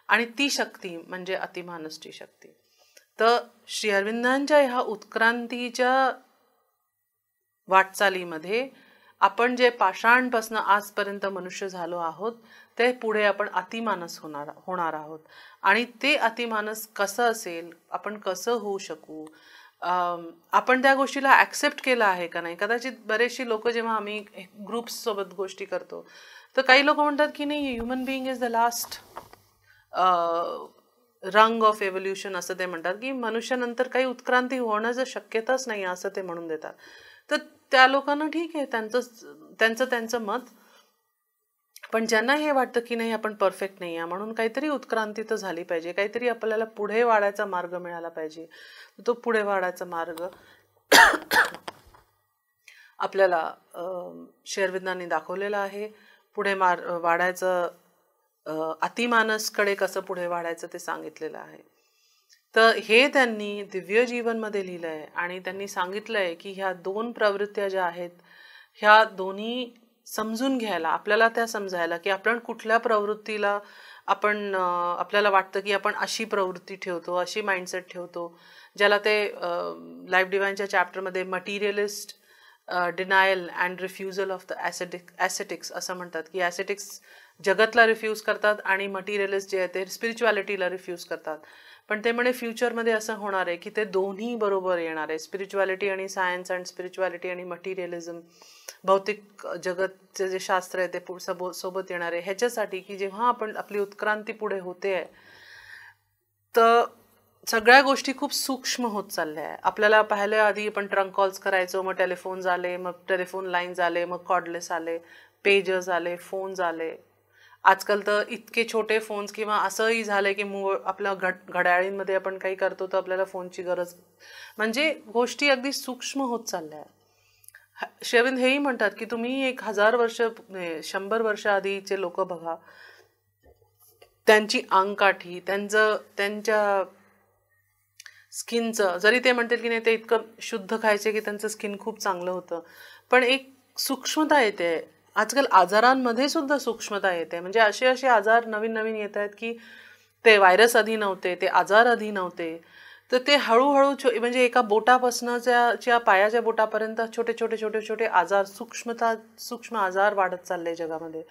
आणि ती शक्ती म्हणजे अतिमानसची शक्ती. तर श्री अरविंदांच्या ह्या उत्क्रांतीच्या वाटचालीमध्ये आपण जे पाषाणपासून आजपर्यंत मनुष्य झालो आहोत, ते पुढे आपण अतिमानस होणार आहोत. आणि ते अतिमानस कसं असेल, आपण कसं होऊ शकू, आपण त्या गोष्टीला ॲक्सेप्ट केलं आहे का नाही. कदाचित बरेचशी लोक, जेव्हा आम्ही ग्रुप्स सोबत गोष्टी करतो, तर काही लोक म्हणतात की नाही, human being is the last रंग ऑफ एव्होल्युशन, असं ते म्हणतात की मनुष्यानंतर काही उत्क्रांती होण्याचं शक्यताच नाही, असं ते म्हणून देतात. तर त्या लोकांना ठीक आहे, त्यांचं मत. पण ज्यांना हे वाटतं की नाही आपण परफेक्ट नाही आहे, म्हणून काहीतरी उत्क्रांती तर झाली पाहिजे, काहीतरी आपल्याला पुढे वाढायचा मार्ग मिळाला पाहिजे, तो पुढे वाढायचा मार्ग आपल्याला श्री अरविंदांनी दाखवलेला आहे. पुढे वाढायचं, अतिमानसकडे कसं पुढे वाढायचं ते सांगितलेलं आहे. तर हे त्यांनी दिव्य जीवनमध्ये लिहिलं आहे आणि त्यांनी सांगितलं आहे की ह्या 2 प्रवृत्त्या ज्या आहेत, ह्या दोन्ही समजून घ्यायला, आपल्याला त्या समजायला की आपण कुठल्या प्रवृत्तीला आपल्याला वाटतं की आपण अशी प्रवृत्ती ठेवतो, अशी माइंडसेट ठेवतो, ज्याला ते लाईफ डिवाइनच्या चॅप्टरमध्ये materialist denial and refusal of the ascetics असं म्हणतात की ॲसेटिक्स जगतला रिफ्यूज करतात आणि मटिरियलिस्ट जे आहे ते स्पिरिच्युअलिटीला रिफ्यूज करतात. पण ते म्हणे फ्युचरमध्ये असं होणार आहे की ते दोन्ही बरोबर येणार आहे, स्पिरिच्युअलिटी आणि सायन्स अँड स्पिरिच्युअलिटी आणि मटिरियलिझम, भौतिक जगतचे जे शास्त्र आहे ते सोबत येणार आहे. ह्याच्यासाठी की जेव्हा आपली उत्क्रांती पुढे होते आहे, तर सगळ्या गोष्टी खूप सूक्ष्म होत चालल्या आहे. आपल्याला पाहिल्या आधी आपण ट्रंक कॉल्स करायचो, मग टेलिफोन्स आले, मग टेलिफोन लाईन्स आले, मग कॉर्डलेस आले, पेजर्स आले, फोन्स आले. आजकाल तर इतके छोटे फोन्स, किंवा असंही झालंय की आपल्या घड्याळींमध्ये आपण काही करतो तर आपल्याला फोनची गरज, म्हणजे गोष्टी अगदी सूक्ष्म होत चालल्या आहे. श्री अरविंद हेही म्हणतात की तुम्ही 1000 वर्ष 100 वर्ष आधीचे लोक बघा, त्यांची अंगकाठी, त्यांच्या स्किनचं, जरी ते म्हणतील की नाही ते इतकं शुद्ध खायचे की त्यांचं स्किन खूप चांगलं होतं, पण एक सूक्ष्मता येते. आजकाल आजारांमध्ये सुद्धा सूक्ष्मता येते. म्हणजे असे आजार नवीन नवीन येत आहेत की ते व्हायरस आधी नव्हते, ते आजार आधी नव्हते. तर ते हळूहळू म्हणजे एका बोटापासनच्या पायाच्या बोटापर्यंत छोटे छोटे छोटे छोटे आजार, सूक्ष्म आजार वाढत चालले जगामध्ये.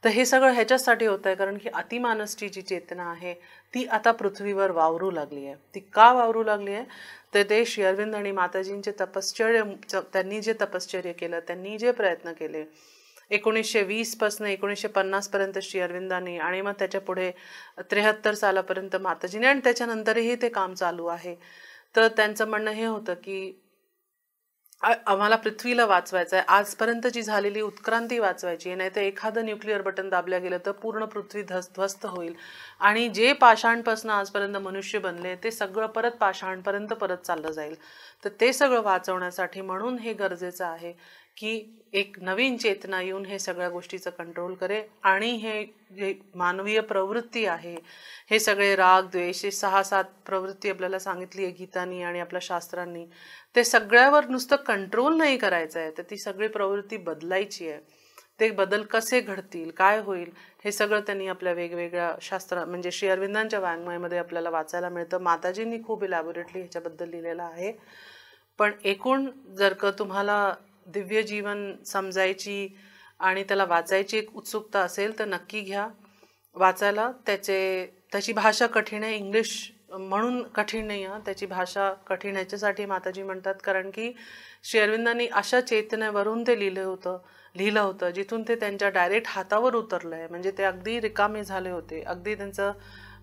तर हे सगळं ह्याच्यासाठी होत आहे कारण की अतिमानसची जी चेतना आहे ती आता पृथ्वीवर वावरू लागली आहे. ती का वावरू लागली आहे तर ते श्री अरविंद आणि माताजींचे त्यांनी जे तपश्चर्य केलं, त्यांनी जे प्रयत्न केले 1920 पासून 1950 पर्यंत श्री अरविंदांनी, आणि मग त्याच्या पुढे 73 सालापर्यंत माताजीने, आणि त्याच्यानंतरही ते काम चालू आहे. तर त्यांचं म्हणणं हे होतं की आम्हाला पृथ्वीला वाचवायचं आहे, आजपर्यंत जी झालेली उत्क्रांती वाचवायची आहे, नाही तर एखादं न्यूक्लिअर बटन दाबल्या गेलं तर पूर्ण पृथ्वी ध्वस्त होईल, आणि जे पाषाणपासून आजपर्यंत मनुष्य बनले ते सगळं परत पाषाणपर्यंत परत चाललं जाईल. तर ते सगळं वाचवण्यासाठी म्हणून हे गरजेचं आहे की एक नवीन चेतना येऊन हे सगळ्या गोष्टीचं कंट्रोल करे, आणि हे जे मानवीय प्रवृत्ती आहे, हे सगळे राग द्वेष, 6-7 प्रवृत्ती आपल्याला सांगितली आहे गीतानी आणि आपल्या शास्त्रांनी, ते सगळ्यावर नुसतं कंट्रोल नाही करायचं आहे, तर ती सगळी प्रवृत्ती बदलायची आहे. ते बदल कसे घडतील, काय होईल, हे सगळं त्यांनी आपल्या वेगवेगळ्या म्हणजे श्री अरविंदांच्या वाङ्मयामध्ये आपल्याला वाचायला मिळतं. माताजींनी खूप इलॅबोरेटली ह्याच्याबद्दल लिहिलेलं आहे. पण एकूण जर का तुम्हाला दिव्य जीवन समजायची आणि त्याला वाचायची एक उत्सुकता असेल तर नक्की घ्या वाचायला. त्याची भाषा कठीण आहे, इंग्लिश म्हणून कठीण नाही आहे, त्याची भाषा कठीण याच्यासाठी माताजी म्हणतात कारण की श्री अरविंदांनी अशा चेतनेवरून ते लिहिलं होतं जिथून ते त्यांच्या डायरेक्ट हातावर उतरलं आहे. म्हणजे ते अगदी रिकामे झाले होते, अगदी त्यांचं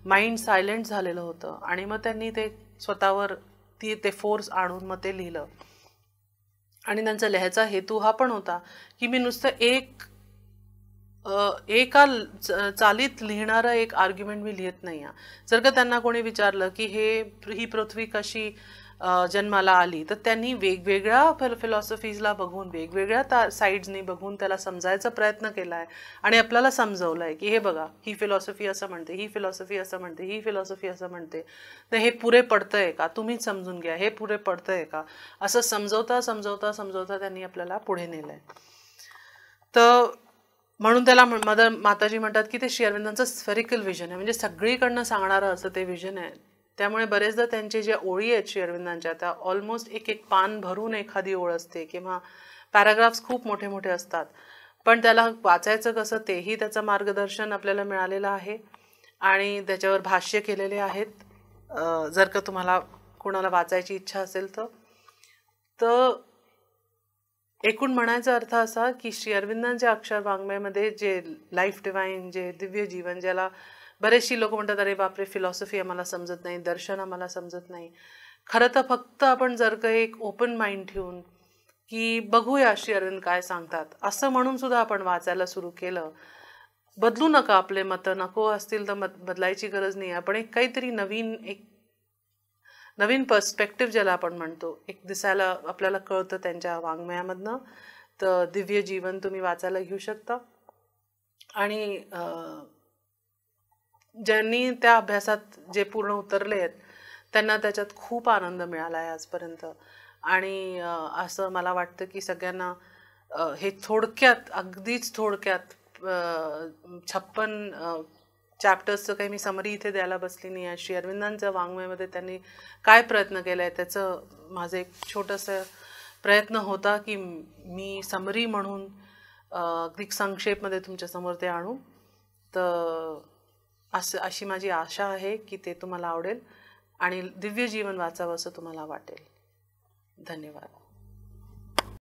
माइंड सायलेंट झालेलं होतं, आणि मग त्यांनी ते स्वतःवर ते फोर्स आणून मग ते लिहिलं. आणि त्यांचा लिहायचा हेतू हा पण होता की मी नुसतं एका चालीत लिहिणारा एक आर्ग्युमेंट मी लिहित नाही आहे. जर का त्यांना कोणी विचारलं की ही पृथ्वी कशी जन्माला आली, तर त्यांनी वेगवेगळ्या फिलॉसॉफीजला बघून, वेगवेगळ्या साईड्सनी बघून त्याला समजायचा प्रयत्न केला आहे, आणि आपल्याला समजवलं आहे की हे बघा, ही फिलॉसॉफी असं म्हणते, ही फिलॉसॉफी असं म्हणते, ही फिलॉसॉफी असं म्हणते, तर हे पुरे पडतंय का, तुम्हीच समजून घ्या, हे पुरे पडतंय का, असं समजवता त्यांनी आपल्याला पुढे नेलं आहे. तर म्हणून त्याला माताजी म्हणतात की ते श्री अरविंदांचं स्फेरिकल विजन आहे, म्हणजे सगळीकडनं सांगणारं असं ते विजन आहे. त्यामुळे बरेचदा त्यांचे ज्या ओळी आहेत श्री अरविंदांच्या, त्या ऑलमोस्ट एक पान भरून एखादी ओळ असते, किंवा पॅराग्राफ्स खूप मोठे मोठे असतात, पण त्याला वाचायचं कसं तेही त्याचं मार्गदर्शन आपल्याला मिळालेलं आहे, आणि त्याच्यावर भाष्य केलेले आहेत. जर का तुम्हाला कोणाला वाचायची इच्छा असेल तर एकूण म्हणायचा अर्थ असा की श्री अरविंदांच्या अक्षर वाङ्मयामध्ये जे लाईफ डिवाईन, जे दिव्य जीवन, ज्याला बरेचशी लोक म्हणतात अरे बापरे फिलॉसॉफी आम्हाला समजत नाही, दर्शन आम्हाला समजत नाही, खरं तर फक्त आपण जर का एक ओपन माइंड ठेवून की बघूया श्री अरविंद काय सांगतात असं म्हणून सुद्धा आपण वाचायला सुरू केलं, बदलू नका आपले मतं, नको असतील तर बदलायची गरज नाही. आपण एक काहीतरी नवीन पर्स्पेक्टिव्ह ज्याला आपण म्हणतो, एक दिसायला आपल्याला कळतं त्यांच्या वाङ्मयामधनं. तर दिव्य जीवन तुम्ही वाचायला घेऊ शकता, आणि ज्यांनी त्या अभ्यासात जे पूर्ण उतरले आहेत त्यांना त्याच्यात खूप आनंद मिळाला आहे आजपर्यंत. आणि असं मला वाटतं की सगळ्यांना हे थोडक्यात, अगदीच थोडक्यात 56 चॅप्टर्सचं काही मी समरी इथे द्यायला बसली नाही आहे. श्री अरविंदांच्या वाङ्मयामध्ये त्यांनी काय प्रयत्न केला आहे त्याचं माझं एक छोटंसं प्रयत्न होता की मी समरी म्हणून अगदी संक्षेपमध्ये तुमच्यासमोर ते आणू. तर अशी माझी आशा आहे की ते तुम्हाला आवडेल आणि दिव्य जीवन वाचावं असं तुम्हाला वाटेल. धन्यवाद.